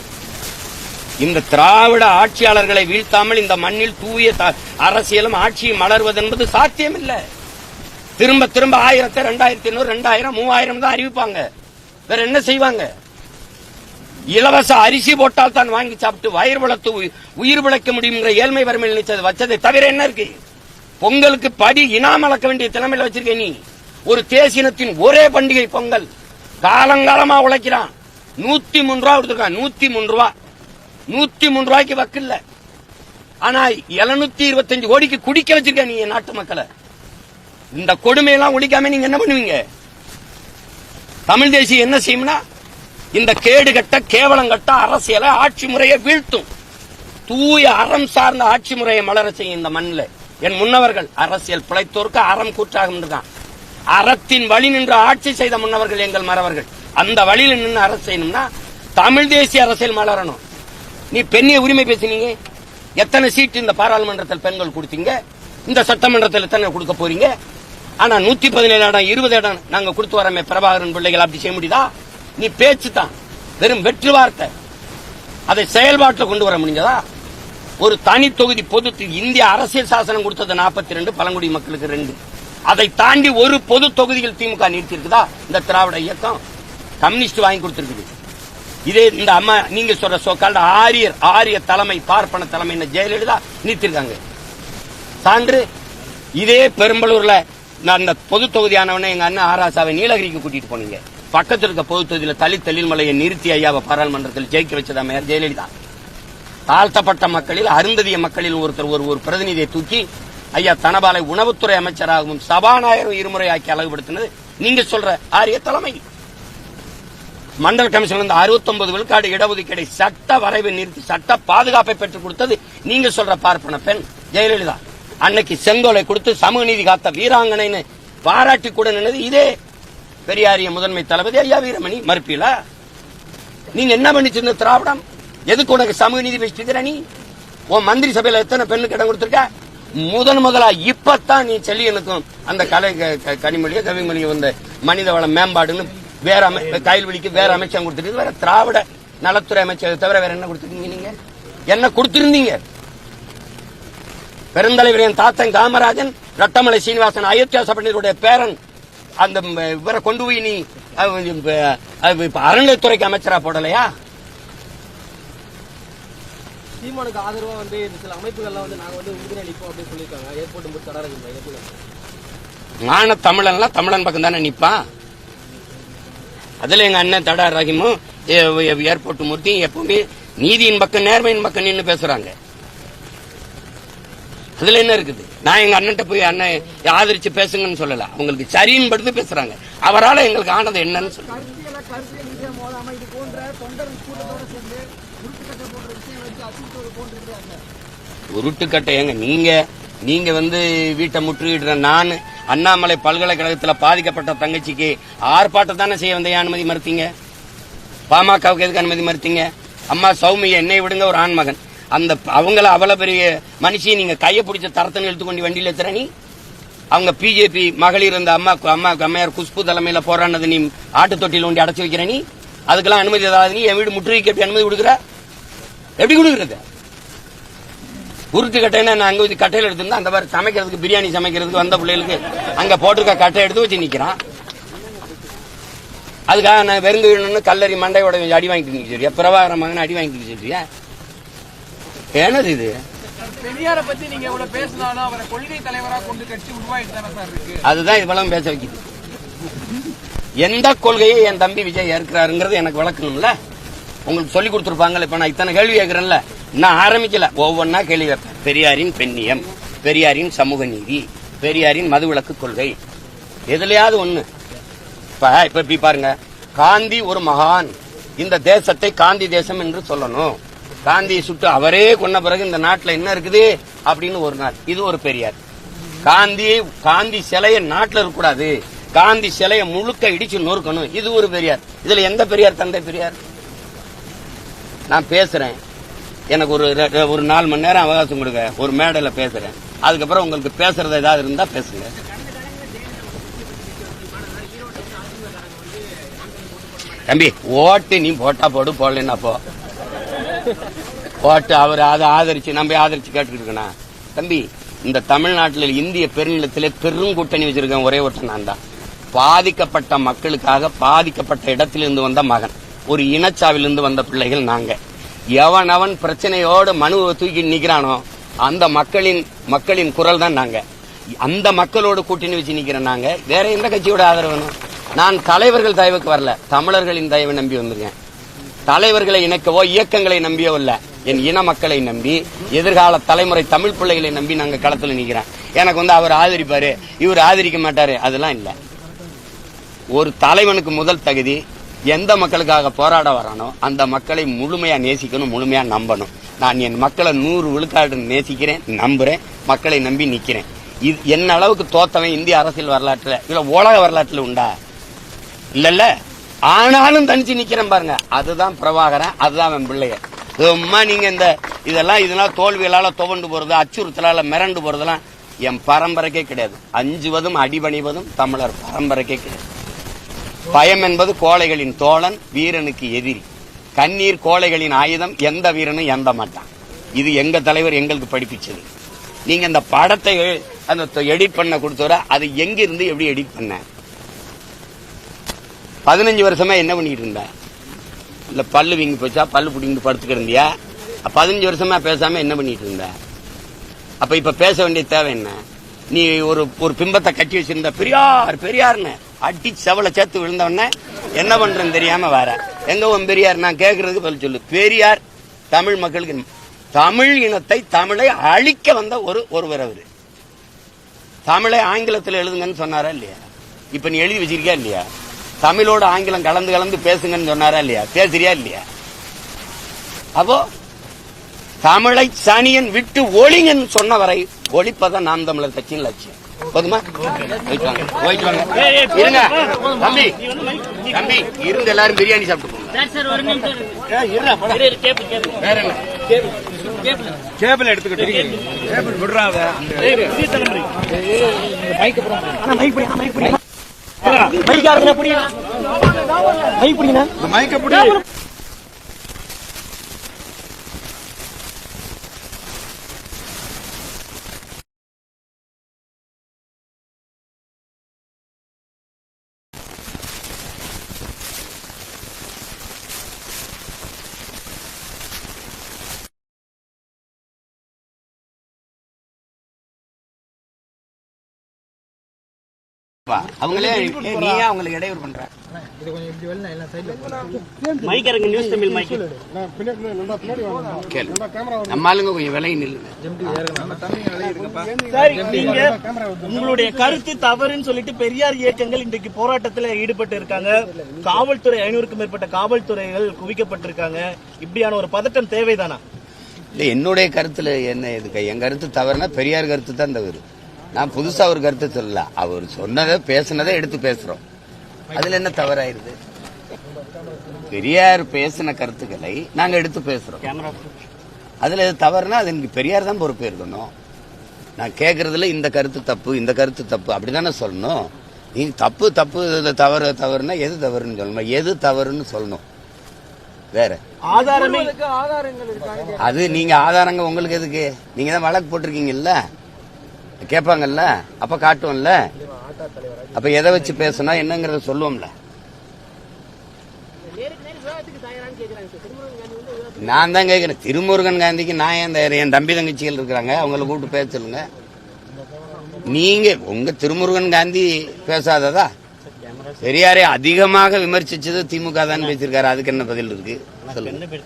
இந்த திராவிட ஆட்சியாளர்களை வீழ்த்தாமல் இந்த மண்ணில் தூய அரசியலும் ஆட்சியும் மலர்வது என்பது சாத்தியமில்லை. திரும்ப 1000, 2500, 2000, 3000 தான் அறிவிப்பாங்க. வேற என்ன செய்வாங்க? இலவச அரிசி போட்டால் தான் வாங்கி சாப்பிட்டு வயிறு வளர்த்து உயிர் பிழைக்க முடியுங்கிற ஏழ்மை வறுமையில் நினைச்சது வச்சதை தவிர என்ன இருக்கு? பொங்கலுக்கு படி இனாம் அளக்க வேண்டிய திறமையில வச்சிருக்க நீ. ஒரு தேசினத்தின் ஒரே பண்டிகை பொங்கல். காலங்காலமா உழைக்கிறான். 103 ரூபா கொடுத்துருக்கான். 103 ரூபா. 103 ரூபாய்க்கு வக்கில்ல. ஆனா 725 கோடிக்கு குடிக்க வச்சிருக்க நீ நாட்டு மக்களை. இந்த கொடுமையெல்லாம் ஒழிக்காம நீங்க என்ன பண்ணுவீங்க? தமிழ் தேசியம் என்ன செய்யும்னா இந்த கேடுகட்ட கேவலங்கட்ட அரசியலை ஆட்சி முறையை வீழ்த்தும். தூய அறம் சார்ந்த ஆட்சி முறையை மலர செய்யும் இந்த மண்ணில். என் முன்னவர்கள் அரசியல் பிழைத்தோருக்கு அறம் கூற்றாக இருக்கான். அறத்தின் வழி நின்று ஆட்சி செய்த முன்னவர்கள் எங்கள் மறவர்கள். அந்த வழியில் நின்று அரசு செய்யணும்னா தமிழ் தேசிய அரசியல் மலரணும். நீ பெண்ணிய உரிமை பேசினீங்க. எத்தனை சீட்டு இந்த பாராளுமன்றத்தில் பெண்கள் கொடுத்தீங்க? இந்த சட்டமன்றத்தில் எத்தனை கொடுக்க போறீங்க? ஆனா 117 இடம் 20 இடம் நாங்க கொடுத்து வரமே பிரபாகரன் பிள்ளைகள் அப்படி செய்ய முடியுதா? நீ பேச்சு தான், வெறும் வெற்று வார்த்தை. அதை செயல்பாட்டில் கொண்டு வர முடிஞ்சதா? ஒரு தனி தொகுதி பொது இந்திய அரசியல் சாசனம் கொடுத்தது 42, பழங்குடி மக்களுக்கு 2. அதை தாண்டி ஒரு பொது தொகுதியில் திமுக நிறுத்திருக்குதா? இந்த திராவிட இயக்கம் கம்யூனிஸ்ட் வாங்கி கொடுத்திருக்குது. இதே இந்த அம்மா நீங்க சொல்ற சோக்கால் ஆரிய தலைமை பார்ப்பன தலைமை ஜெயலலிதா நிறுத்திருக்காங்க. சான்று இதே பெரும்பலூர்ல அந்த பொது தொகுதியானவன எங்க அண்ணன் ஆராசாவை நீலகிரிக்கு கூட்டிட்டு போனீங்க. பக்கத்தில் இருக்க பொது தொகுதியில் தலிமலையை நிறுத்தி ஐயாவை பாராளுமன்றத்தில் ஜெயிக்க வச்சதா மேயர் ஜெயலலிதா. தாழ்த்தப்பட்ட மக்களில் அருந்ததிய மக்களில் ஒருத்தர் ஒரு பிரதிநிதியை தூக்கி ஐயா தனபாலை உணவுத்துறை அமைச்சராகவும் சபாநாயகரும் இருமுறை ஆக்கி அழகுபடுத்தினது நீங்க சொல்ற ஆரிய தலைமை. மண்டல கமிஷன் 69 விழுக்காடு இடஒதுக்கீடை சட்ட வரைவை நிறுத்தி சட்ட பாதுகாப்பை பெற்றுக் கொடுத்தது நீங்க சொல்ற பார்ப்பன பெண் ஜெயலலிதா. அன்னைக்கு செங்கோலை கொடுத்து சமூக நீதி காத்த வீராங்கனைன்னு பாராட்டி கூட நின்னது இதே பெரியாரிய முதன்மை தளபதி ஐயா வீரமணி. மறுப்பீல நீங்க என்ன பண்ணிச்சிருந்த திராவிடம்? எதுக்கு உனக்கு சமூக நீதி வச்சிருக்கிற? நீ உன் மந்திரி சபையில எத்தனை பெண்ணுக்கு இடம் கொடுத்திருக்க? முதலா இப்பத்தான் நீ செல்லியனுக்கும் அந்த கலை கனிமொழியோ கவிமொழியோ வந்த மனித வள மேம்பாடுன்னு வேற கைல்வெளிக்கு வேற அமைச்சகம் கொடுத்துருக்கு. வேற திராவிட நலத்துறை அமைச்சர் தவிர வேற என்ன கொடுத்துருக்கீங்க? நீங்க என்ன கொடுத்திருந்தீங்க? பெருந்தலைவர் என் தாத்தன் காமராஜன், ரட்டமலை சீனிவாசன், அயோத்தியா சபையினுடைய பேரன், அந்த இவரை கொண்டு போய் நீ அறநிலையத்துறைக்கு அமைச்சரா போடலையா? சீமானுக்கு ஆதரவா சில அமைப்புகள்லாம் நாங்க உறுதுணை அளிப்போம் அப்படின்னு சொல்லியிருக்காங்க. ஏர்போர்ட் தடை ஞான தமிழன்லாம் தமிழன் பக்கம் தானே நிப்பான். அதுல எங்க அண்ணன் தடா ரஹீமும் ஏர்போர்ட் மூர்த்தியும் எப்பவுமே நீதியின் பக்கம் நேர்மையின் பக்கம் நின்று பேசுறாங்க. அதுல என்ன இருக்குது? நான் எங்க அண்ணன் போய் அண்ணன் ஆதரிச்சு பேசுங்கன்னு சொல்லல. அவங்களுக்கு சரின்னு படுத்து பேசுறாங்க. அவரால் எங்களுக்கு ஆனது என்னன்னு சொல்லுங்க. உருட்டுக்கட்டை ஏங்க நீங்க வீட்டை முற்றுகிடுற நான் அண்ணாமலை பல்கலைக்கழகத்தில் பாதிக்கப்பட்ட தங்கச்சிக்கு ஆர்ப்பாட்டம் தானே செய்ய வந்த அனுமதி மறுத்தீங்க? பாமகவுக்கு எதுக்கு அனுமதி மறுத்தீங்க? அம்மா சௌமியை என்னை விடுங்க, ஒரு ஆண்மகன் அந்த அவங்கள அவ்வளவு பெரிய மனுஷியை நீங்க கையை பிடிச்ச தரத்தனை எடுத்துக்கொண்டு வண்டியில் எத்துற நீ. அவங்க பிஜேபி மகளிர் அந்த அம்மையார் குஷ்பு தலைமையில போராடினது நீ ஆட்டு தொட்டியில் ஒண்டி அடைச்சு வைக்கிற நீ. அதுக்கெல்லாம் அனுமதி ஏதாவது நீ என் வீடு முற்றுகைக்கு எப்படி அனுமதி கொடுக்குற? எப்படி கொடுக்குறது? உருட்டு கட்டைன்னா நான் அங்க கட்டையில் எடுத்திருந்தா அந்த மாதிரி சமைக்கிறதுக்கு பிரியாணி சமைக்கிறதுக்கு வந்த பிள்ளைகளுக்கு அங்க போட்டிருக்க கட்டை எடுத்து வச்சு நிக்கிறான். அதுக்காக நான் வெறுங்கு கல்லறி மண்டையோட அடி வாங்கிட்டு சொல்றியா? பிரபாகர மகன் அடி வாங்கிட்டு சொல்றியா? என்னது இது? பெரியார பத்தி நீங்க எவ்வளவு பேசினாலும் அவரை கொள்கை தலைவரா கொண்டு கட்சி உருவாயிட்டு தானே சார் இருக்கு. அதுதான் இவ்வளவு பேச வைக்குது. எந்த கொள்கையை என் தம்பி விஜய் ஏற்கிறாருங்கிறது எனக்கு விளக்கணும்ல. உங்களுக்கு சொல்லி கொடுத்துருப்பாங்கல்ல. இப்ப நான் இத்தனை கேள்வி கேட்கிறேன்ல, நான் ஆரம்பிக்கல, ஒவ்வொன்னா கேள்வி கேட்பேன். பெரியாரின் பெண்ணியம், பெரியாரின் சமூக நீதி, பெரியாரின் மதுவிலக்கு கொள்கை, எதுலயாவது ஒண்ணு. இப்ப இப்படி பாருங்க, காந்தி ஒரு மகான், இந்த தேசத்தை காந்தி தேசம் என்று சொல்லணும். காந்தியை சுட்டு அவரே கொன்ன பிறகு இந்த நாட்டில் என்ன இருக்குது அப்படின்னு ஒரு நாள், இது ஒரு பெரியார். காந்தி சிலையை நாட்டில் இருக்கக்கூடாது, காந்தி சிலையை முழுக்க இடிச்சு நொறுக்கணும். இது ஒரு பெரியார். இதுல எந்த பெரியார் தந்தை பெரியார்? நான் பேசுறேன், எனக்கு ஒரு 4 மணி நேரம் அவகாசம் கொடுங்க, ஒரு மேடையில பேசுறேன். அதுக்கப்புறம் உங்களுக்கு பேசுறது ஏதாவது இருந்தா பேசுங்க. தம்பி, ஓட்டு நீ போட்டா போடு, போடலன்னா போ. ஓட்டு அவர் அதை ஆதரிச்சு நம்ம ஆதரிச்சு கேட்டுக்கிட்டு இருக்கணும். தம்பி, இந்த தமிழ்நாட்டில் இந்திய பெருநிலத்திலே பெரும் கூட்டணி வச்சிருக்கேன். ஒரே ஓட்டம் நான் தான். பாதிக்கப்பட்ட மக்களுக்காக பாதிக்கப்பட்ட இடத்திலிருந்து வந்த மகன், ஒரு இனச்சாவிலிருந்து வந்த பிள்ளைகள் நாங்க. எவன் பிரச்சனையோடு மனுவை தூக்கி நிக்கிறானோ அந்த மக்களின் குரல் தான் நாங்க. அந்த மக்களோடு கூட்டணி வச்சு நிக்கிறேன் நாங்க. வேற எந்த கட்சியோட ஆதரவு வேணும்? நான் தலைவர்கள் தயவுக்கு வரல, தமிழர்களின் தயவை நம்பி வந்திருக்கேன். தலைவர்களை இணைக்கவோ இயக்கங்களை நம்பியோ இல்ல, என் இன மக்களை நம்பி, எதிர்கால தலைமுறை தமிழ் பிள்ளைகளை நம்பி நாங்க களத்துல நிக்கிறேன். எனக்கு அவர் ஆதரிப்பாரு, இவர் ஆதரிக்க மாட்டாரு, அதெல்லாம் இல்ல. ஒரு தலைவனுக்கு முதல் தகுதி எந்த மக்களுக்காக போராட வரானோ அந்த மக்களை முழுமையா நேசிக்கணும், முழுமையா நம்பணும். நான் என் மக்களை 100 விழுக்காடு நேசிக்கிறேன், நம்புறேன், மக்களை நம்பி நிக்கிறேன். இது என்ன அளவுக்கு தோத்தவன் இந்திய அரசியல் வரலாற்றுல இல்ல உலக வரலாற்றுல உண்டா? இல்ல. ஆனாலும் தனிச்சு நிக்கிறேன் பாருங்க, அதுதான் பிரபாகரன், அதுதான் என் பிள்ளைய. சும்மா நீங்க இதெல்லாம் தோல்விகளால துவண்டு போறது, அச்சுறுத்தலால மிரண்டு போறதெல்லாம் என் பரம்பரைக்கே கிடையாது. அஞ்சுவதும் அடிபணிவதும் தமிழர் பரம்பரைக்கே கிடையாது. பயம் என்பது கோழைகளின் தோழன், வீரனுக்கு எதிரி. கண்ணீர் கோழைகளின் ஆயுதம், எந்த வீரனும் எந்த மாட்டான். இது எங்க தலைவர் எங்களுக்கு படிப்பிச்சது. நீங்க இந்த படத்தை அந்த எடிட் பண்ண கொடுத்தவர அது எங்க இருந்து எப்படி எடிட் பண்ண? 15 வருஷமா என்ன பண்ணிட்டு இருந்த? இல்ல பல்லு வீங்கி போச்சா, பல்லு புடிங்கிட்டு படுத்துக்க இருந்தியா? 15 வருஷமா பேசாம என்ன பண்ணிட்டு இருந்த? அப்ப இப்ப பேச வேண்டிய தேவை என்ன? நீ ஒரு பிம்பத்தை கட்டி வச்சிருந்த, பெரியார்னு அடி செவலை சேர்த்து விழுந்தவன என்ன பண்றேன்னு தெரியாம வர. எங்க உன் பெரியார்? நான் கேட்கறதுக்கு பதில் சொல்லு. பெரியார் தமிழ் மக்களுக்கு, தமிழ் இனத்தை, தமிழை அழிக்க வந்த ஒருவர் அவரு. தமிழை ஆங்கிலத்தில் எழுதுங்கன்னு சொன்னாரா இல்லையா? இப்ப நீ எழுதி வச்சிருக்கியா இல்லையா? தமிழோட ஆங்கிலம் கலந்து பேசுங்கன்னு சொன்னாரா இல்லையா? பேசுறியா இல்லையா? அப்போ தமிழை சனியன் விட்டு ஒளிங்கன்னு சொன்ன வரை ஒளிப்பதான் நாம் தமிழர் கட்சியின் லட்சியம். போதுமா? போயிட்டு வாங்க. இருங்க தம்பி, இருந்து எல்லாரும் பிரியாணி சாப்பிட்டு போங்க. வேற என்ன கேபிள் எடுத்துக்கிட்டு விடுறாங்க. அவங்களே நீயா அவங்களுக்கு இடையூறு பண்ற? நம்மளுங்க கொஞ்சம் விலை நில்லுங்க. உங்களுடைய கருத்து தவறுன்னு சொல்லிட்டு பெரியார் இயக்கங்கள் இன்றைக்கு போராட்டத்தில் ஈடுபட்டு இருக்காங்க. காவல்துறை 500க்கும் மேற்பட்ட காவல்துறைகள் குவிக்கப்பட்டிருக்காங்க. இப்படியான ஒரு பதட்டம் தேவைதானா? இல்ல, என்னுடைய கருத்துல என்ன எதுக்கு? என் கருத்து தவறுனா பெரியார் கருத்து தான் தவறு. நான் புதுசா ஒரு கருத்து சொல்லல. அவர் சொன்னதை பேசினதை எடுத்து பேசுறோம். அதுல என்ன தவறாயிருது? பெரியார் பேசின கருத்துக்களை நாங்க எடுத்து பேசுறோம். அதுல எது தவறுனா அது எனக்கு பெரியார் தான் பொறுப்பு இருக்கணும். நான் கேட்கறதுல இந்த கருத்து தப்பு, இந்த கருத்து தப்பு அப்படிதானே சொல்லணும். நீங்க தப்பு தவறுனா எது தவறுன்னு சொல்லணும், எது தவறுன்னு சொல்லணும். வேற அது நீங்க ஆதாரங்க உங்களுக்கு எதுக்கு? நீங்க தான் வழக்கு போட்டிருக்கீங்கல்ல, கேட்பாங்கல்ல, அப்ப காட்டுவோம்ல. அப்ப எதை வச்சு பேசணும் என்னங்கறத சொல்லுவோம்ல. நான் தான் கேட்கிறேன், திருமுருகன் காந்திக்கு நான் ஏன் தயார்? என் தம்பி தங்கச்சிகள் இருக்கிறாங்க, அவங்களை கூப்பிட்டு பேச சொல்லுங்க. நீங்க உங்க திருமுருகன் காந்தி பேசாததா? பெரியாரை அதிகமாக விமர்சிச்சது திமுக தான் பேசியிருக்காரு. அதுக்கு என்ன பதில் இருக்கு சொல்லுங்க.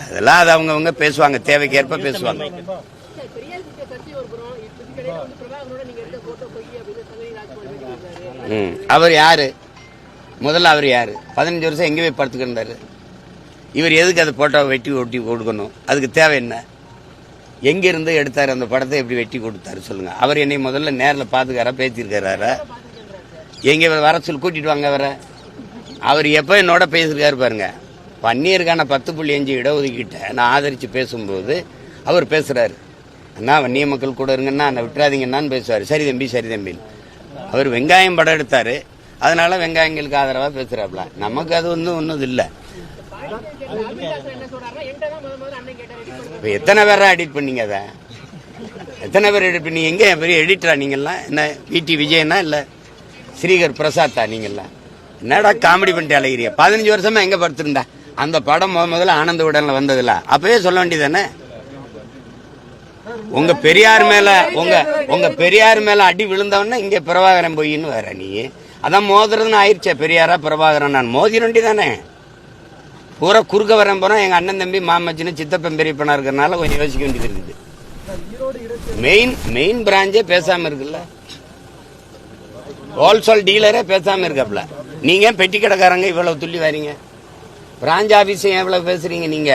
அதெல்லாம் அது அவங்க பேசுவாங்க, தேவைக்கேற்ப பேசுவாங்க. அவர் யாரு? முதல்ல அவர் யாரு? 15 வருஷம் எங்க போய் படுத்துக்கிட்டாரு? இவர் எதுக்கு அதை போட்டோ வெட்டி ஒட்டி கொடுக்கணும்? அதுக்கு தேவை என்ன? எங்கிருந்து எடுத்தாரு அந்த படத்தை, எப்படி வெட்டி கொடுத்தாரு சொல்லுங்க. அவர் என்னை முதல்ல நேரில் பார்த்துக்காரா, பேசியிருக்காரா? எங்க வர சொல்லி கூட்டிட்டு வாங்க அவரை. அவர் எப்போ என்னோட பேசியிருக்காரு பாருங்க. வன்னியருக்கான 10.5 இடஒதுக்கீட்டை நான் ஆதரித்து பேசும்போது அவர் பேசுறாரு, அண்ணா வன்னிய மக்கள் கூட இருங்கன்னா என்னை விட்டுறாதீங்கன்னான்னு பேசுவார். சரி தம்பி சரி தம்பி. அவர் வெங்காயம் படம் எடுத்தாரு, அதனால வெங்காயங்களுக்கு ஆதரவாக பேசுறாப்ல. நமக்கு அது ஒன்றும் இல்லை. இப்போ எத்தனை பேரா எடிட் பண்ணீங்க? அதை எத்தனை பேர் எடிட் பண்ணீங்க? எங்கே பெரிய எடிட்டரா நீங்கள்லாம்? என்ன விடி விஜயனா இல்லை ஸ்ரீகர் பிரசாத்தா நீங்கள்லாம்? என்னடா காமெடி பண்ணிட்டு அலைகிறிய? 15 வருஷமா எங்கே படுத்திருந்தா? அந்த படம் முதல்ல ஆனந்த உடனில் வந்ததில்ல, அப்பவே சொல்ல வேண்டியதானே? உங்க பெரியார் மேல அடி விழுந்தவன இங்க பிரபாகரன் போயின்னு வேற. நீ அதான் மோதுறதுன்னு ஆயிடுச்சே. பெரியாரா பிரபாகரன்? நான் மோதிர வேண்டிதானே. பூரா குறுக்க வரேன் போனா எங்க அண்ணன் தம்பி மாமச்சின்னு சித்தப்பன் பெரியப்பனா இருக்கிறனால கொஞ்சம் யோசிக்க வேண்டியது இருக்குது. மெயின் பிராஞ்சே பேசாம இருக்குல்ல, ஹோல்சேல் டீலரே பேசாம இருக்கப்பல. நீங்க பெட்டி கடைக்காரங்க இவ்வளவு துள்ளி வரீங்க, பிராஞ்ச் ஆபீஸ் எவ்வளவு பேசுறீங்க? நீங்க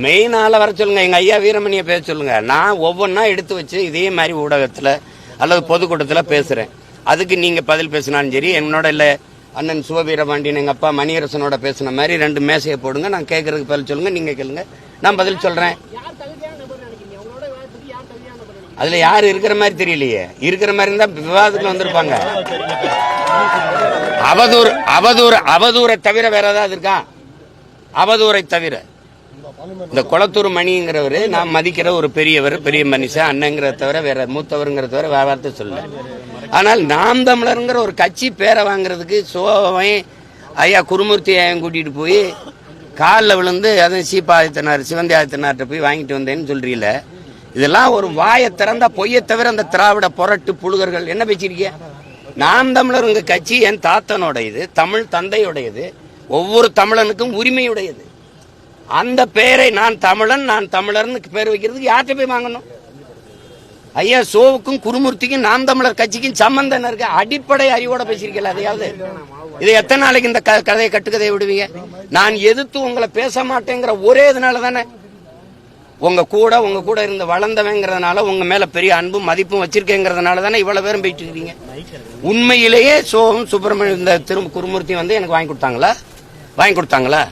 மெயின் ஆள வர சொல்லுங்க. எங்க ஐயா வீரமணியை பேச சொல்லுங்க. நான் ஒவ்வொன்னா எடுத்து வச்சு இதே மாதிரி ஊடகத்துல அல்லது பொதுக்கூட்டத்தில் பேசுறேன். அதுக்கு நீங்க பதில் பேசினாலும் சரி, என்னோட இல்ல அண்ணன் சிவவீரபாண்டியன் எங்க அப்பா மணியரசனோட பேசின மாதிரி 2 மேசையை போடுங்க. நான் கேட்கறதுக்கு பதில் சொல்லுங்க, நீங்க கேளுங்க, நான் பதில் சொல்றேன். அதுல யாரு இருக்கிற மாதிரி தெரியலையே. இருக்கிற மாதிரி இருந்தா விவாதத்துக்கு வந்திருப்பாங்க. அவதூறை தவிர வேற ஏதாவது இருக்கா? அவதூறை தவிர இந்த குளத்தூர் மணிங்கிறவரு நான் மதிக்கிற ஒரு பெரியவர், பெரிய மனுஷன், அண்ணங்கிறத தவிர வேற மூத்தவருங்கிறத தவிர வேற வார்த்தை சொல்லல. ஆனால் நாம் தமிழருங்கிற ஒரு கட்சி பேரை வாங்குறதுக்கு சோவை ஐயா குருமூர்த்தி ஐயம் கூட்டிட்டு போய் காலில் விழுந்து அதுவும் சீப்பாதித்தனார் சிவந்தி ஆதித்தனார்கிட்ட போய் வாங்கிட்டு வந்தேன்னு சொல்றீல. இதெல்லாம் ஒரு வாயை திறந்தா பொய்யை தவிர அந்த திராவிட புரட்டு புழுகர்கள் என்ன பேசிருக்கீங்க? நாம் தமிழர் உங்க கட்சி என் தாத்தனுடையது, தமிழ் தந்தையுடையது, ஒவ்வொரு தமிழனுக்கும் உரிமையுடையது. அந்த பெயரை நான் தமிழன் நான் தமிழர்னு பேர் வைக்கிறதுக்கு யார்கிட்ட போய் வாங்கணும்? ஐயா சோவுக்கும் குருமூர்த்திக்கும் நாம் தமிழர் கட்சிக்கும் சம்பந்தம் இருக்கு. அடிப்படை அறிவோட பேசியிருக்கல. அதையாவது இதை எத்தனை நாளைக்கு இந்த கதையை கட்டுக்கதையை விடுவீங்க? நான் எதிர்த்து உங்களை பேச மாட்டேங்கிற ஒரே இதனால தானே, உங்க கூட இருந்து வளர்ந்தவங்கிறதுனால, உங்க மேல பெரிய அன்பும் மதிப்பும் வச்சிருக்கேங்கிறதுனால தானே இவ்வளவு பேரும் போயிட்டு இருக்கீங்க. உண்மையிலேயே சோகம் சுப்பிரமணியம் இந்த குருமூர்த்தி வந்து எனக்கு வாங்கி கொடுத்தாங்களா?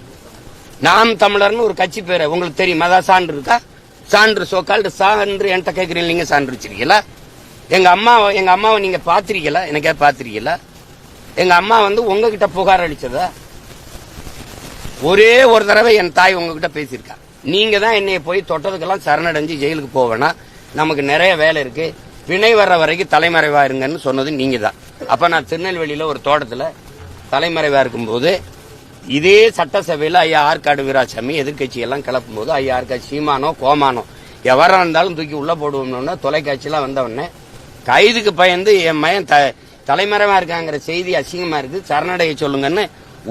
நாம் தமிழர்னு ஒரு கட்சி பேரை உங்களுக்கு தெரியுமா? அதான் சான்று இருக்கா? சான்று சோக்கால்டு சான்று என்கிட்ட கேட்குறீங்க. நீங்க சான்று வச்சிருக்கீங்களா? எங்க அம்மாவை நீங்க பாத்திருக்கீங்களா? எனக்கே பாத்திருக்கீங்களா? எங்க அம்மா வந்து உங்ககிட்ட புகார் அளிச்சதா? ஒரே ஒரு தடவை என் தாய் உங்ககிட்ட பேசியிருக்கா. நீங்க தான் என்னைய போய் தொட்டதுக்கெல்லாம் சரணடைஞ்சு ஜெயிலுக்கு போவேனா, நமக்கு நிறைய வேலை இருக்கு, பிணை வர்ற வரைக்கும் தலைமறைவா இருங்கன்னு சொன்னது நீங்க தான். அப்ப நான் திருநெல்வேலியில ஒரு தோட்டத்துல தலைமறைவா இருக்கும்போது இதே சட்டசபையில் ஐயா ஆற்காடு வீராசாமி எதிர்கட்சி எல்லாம் கிளப்பும் போது ஐயா ஆற்காடு சீமானோ கோமானோ எவரா இருந்தாலும் தூக்கி உள்ள போடுவோம்னு தொலைக்காட்சியெல்லாம் வந்தவொடனே கைதுக்கு பயந்து என் மயன் தலைமறைவா இருக்காங்கிற செய்தி அசிங்கமா இருக்கு, சரணடைய சொல்லுங்கன்னு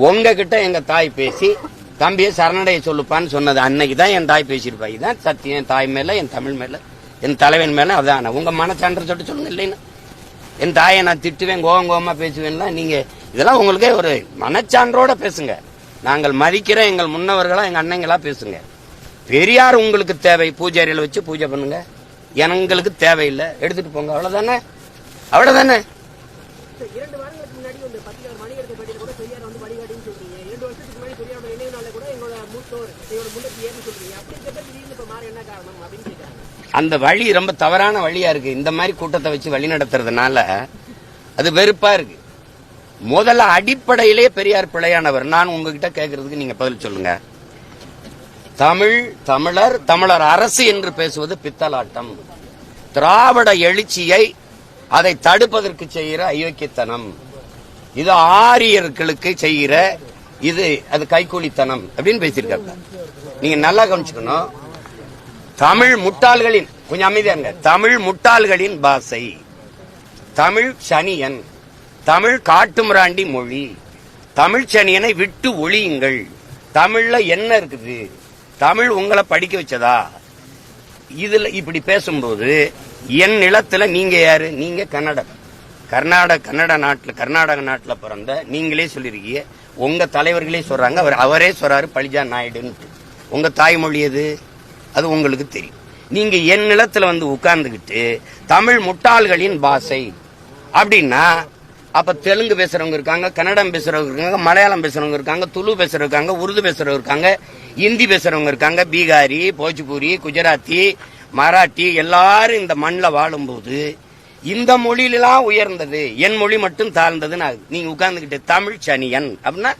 உங்ககிட்ட எங்க தாய் பேசி தம்பியை சரணடைய சொல்லுப்பான்னு சொன்னது அன்னைக்கு தான் என் தாய் பேசியிருப்பா. இதுதான் சத்தியம். என் தாய் மேல, என் தமிழ் மேல, என் தலைவன் மேல. அதான் உங்க மனச்சான்ற சொல்லிட்டு சொல்லுங்க. இல்லைன்னா என் தாயை நான் திட்டுவேன், கோவமா பேசுவேன்ல. நீங்க இதெல்லாம் உங்களுக்கே ஒரு மனச்சான்றோட பேசுங்க. நாங்கள் மதிக்கிற எங்கள் முன்னவர்களா எங்க அண்ணங்களா பேசுங்க. பெரியார் உங்களுக்கு தேவை, பூஜை அறையில வச்சு பூஜை பண்ணுங்க. எங்களுக்கு தேவையில்லை, எடுத்துட்டு போங்க. அவ்வளவுதானே. 2 வாரங்களுக்கு முன்னாடி இந்த பத்திரிகை மணியரசு பேட்டியில் கூட பெரியார் வந்து வழிகாட்டின்னு சொல்றீங்க. 2 வருஷத்துக்கு முன்னாடி பெரியாரோட நினைவு நாள்ல கூட எங்களோட மூத்தோர் எங்களோட முன்னேற்றி ஏன்னு சொல்றீங்க. அப்படி இருக்கப்ப திடீர்னு இப்ப மாற என்ன காரணம் அப்படின்னு கேட்கறாங்க. அந்த வழி ரொம்ப தவறான வழியா இருக்கு. இந்த மாதிரி கூட்டத்தை வச்சு வழி நடத்துறதுனால அது வெறுப்பா இருக்கு. முதல்ல அடிப்படையிலேயே பெரியார் பிழையானவர். நான் உங்ககிட்ட கேட்கறதுக்கு நீங்க பதில் சொல்லுங்க. தமிழர் அரசு என்று பேசுவது பித்தலாட்டம். திராவிட எழுச்சியை அதை தடுப்பதற்கு செய்கிற அயோக்கியத்தனம். இது ஆரியர்களுக்கு செய்கிற அது கைக்கூலித்தனம் அப்படின்னு பேசியிருக்காங்க. நீங்க நல்லா கவனிச்சுக்கணும். தமிழ் முட்டாள்களின், கொஞ்சம் அமைதியா இருங்க, தமிழ் முட்டாள்களின் பாஷை, தமிழ் சனியன், தமிழ் காட்டுமிராண்டி மொழி, தமிழ் சனியனை விட்டு ஒழியுங்கள். தமிழ்ல என்ன இருக்குது? தமிழ் உங்களை படிக்க வச்சதா? இதுல இப்படி பேசும்போது என் நிலத்துல நீங்க யாரு? நீங்க கர்நாடக நாட்டுல பிறந்த நீங்களே சொல்லிருக்கீங்க. உங்க தலைவர்களே சொல்றாங்க, அவரே சொல்றாரு பழிஜா நாயுடுன்னு. உங்க தாய்மொழி எது? அது உங்களுக்கு தெரியும். நீங்க என் நிலத்துல வந்து உட்கார்ந்துகிட்டு தமிழ் முட்டாள்களின் பாஷை அப்படின்னா, அப்ப தெலுங்கு பேசுறவங்க இருக்காங்க, கன்னடம் பேசுறவங்க இருக்காங்க, மலையாளம் பேசுறவங்க இருக்காங்க, துளு பேசுறவங்க இருக்காங்க, உருது பேசுறவங்க இருக்காங்க, இந்தி பேசுறவங்க இருக்காங்க, பீகாரி, போஜ்பூரி, குஜராத்தி, மராட்டி எல்லாரும் இந்த மண்ணில் வாழும்போது இந்த மொழியிலாம் உயர்ந்தது, என் மொழி மட்டும் தாழ்ந்ததுன்னு நீங்க உட்கார்ந்துகிட்டு தமிழ் சனியன் அப்படின்னா,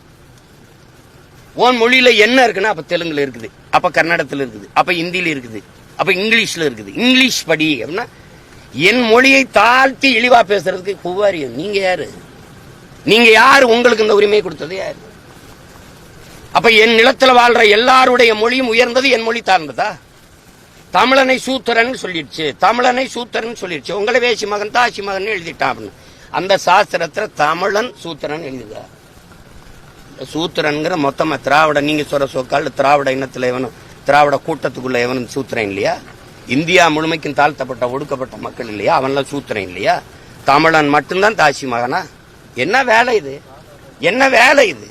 உன் மொழியில என்ன இருக்குன்னா அப்ப தெலுங்குல இருக்குது, அப்ப கன்னடத்துல இருக்குது, அப்ப இந்தியில இருக்குது, அப்ப இங்கிலீஷ்ல இருக்குது, இங்கிலீஷ் படி அப்படின்னா என் மொழியை தாழ்த்தி இழிவா பேசுறதுக்கு புவாரி. நீங்க யாரு? நீங்க யாரு? உங்களுக்கு இந்த உரிமை கொடுத்தது யாரு? அப்ப என் நிலத்துல வாழ்ற எல்லாருடைய மொழியும் உயர்ந்தது, என் மொழி தாழ்ந்ததா? தமிழனை சூத்திரன் சொல்லிடுச்சு, தமிழனை சூத்திரன் சொல்லிடுச்சு, உங்களை வேசி மகன் தாசி மகன் எழுதிட்டான் அப்படின்னு. அந்த சாஸ்திரத்துல தமிழன் சூத்திரன் எழுதுதா? சூத்திரன்கிற மொத்தமா திராவிட, நீங்க சொல்ற சொக்கால் திராவிட இனத்துல எவனும், திராவிட கூட்டத்துக்குள்ள எவனும் சூத்திரன் இல்லையா? இந்தியா முழுமைக்கும் தாழ்த்தப்பட்ட ஒடுக்கப்பட்ட மக்கள் இல்லையா? அவன்லாம் சூத்திரன் இல்லையா? தமிழன் மட்டும்தான் தாசி மகனா? என்ன வேலை இது? என்ன வேலை இது?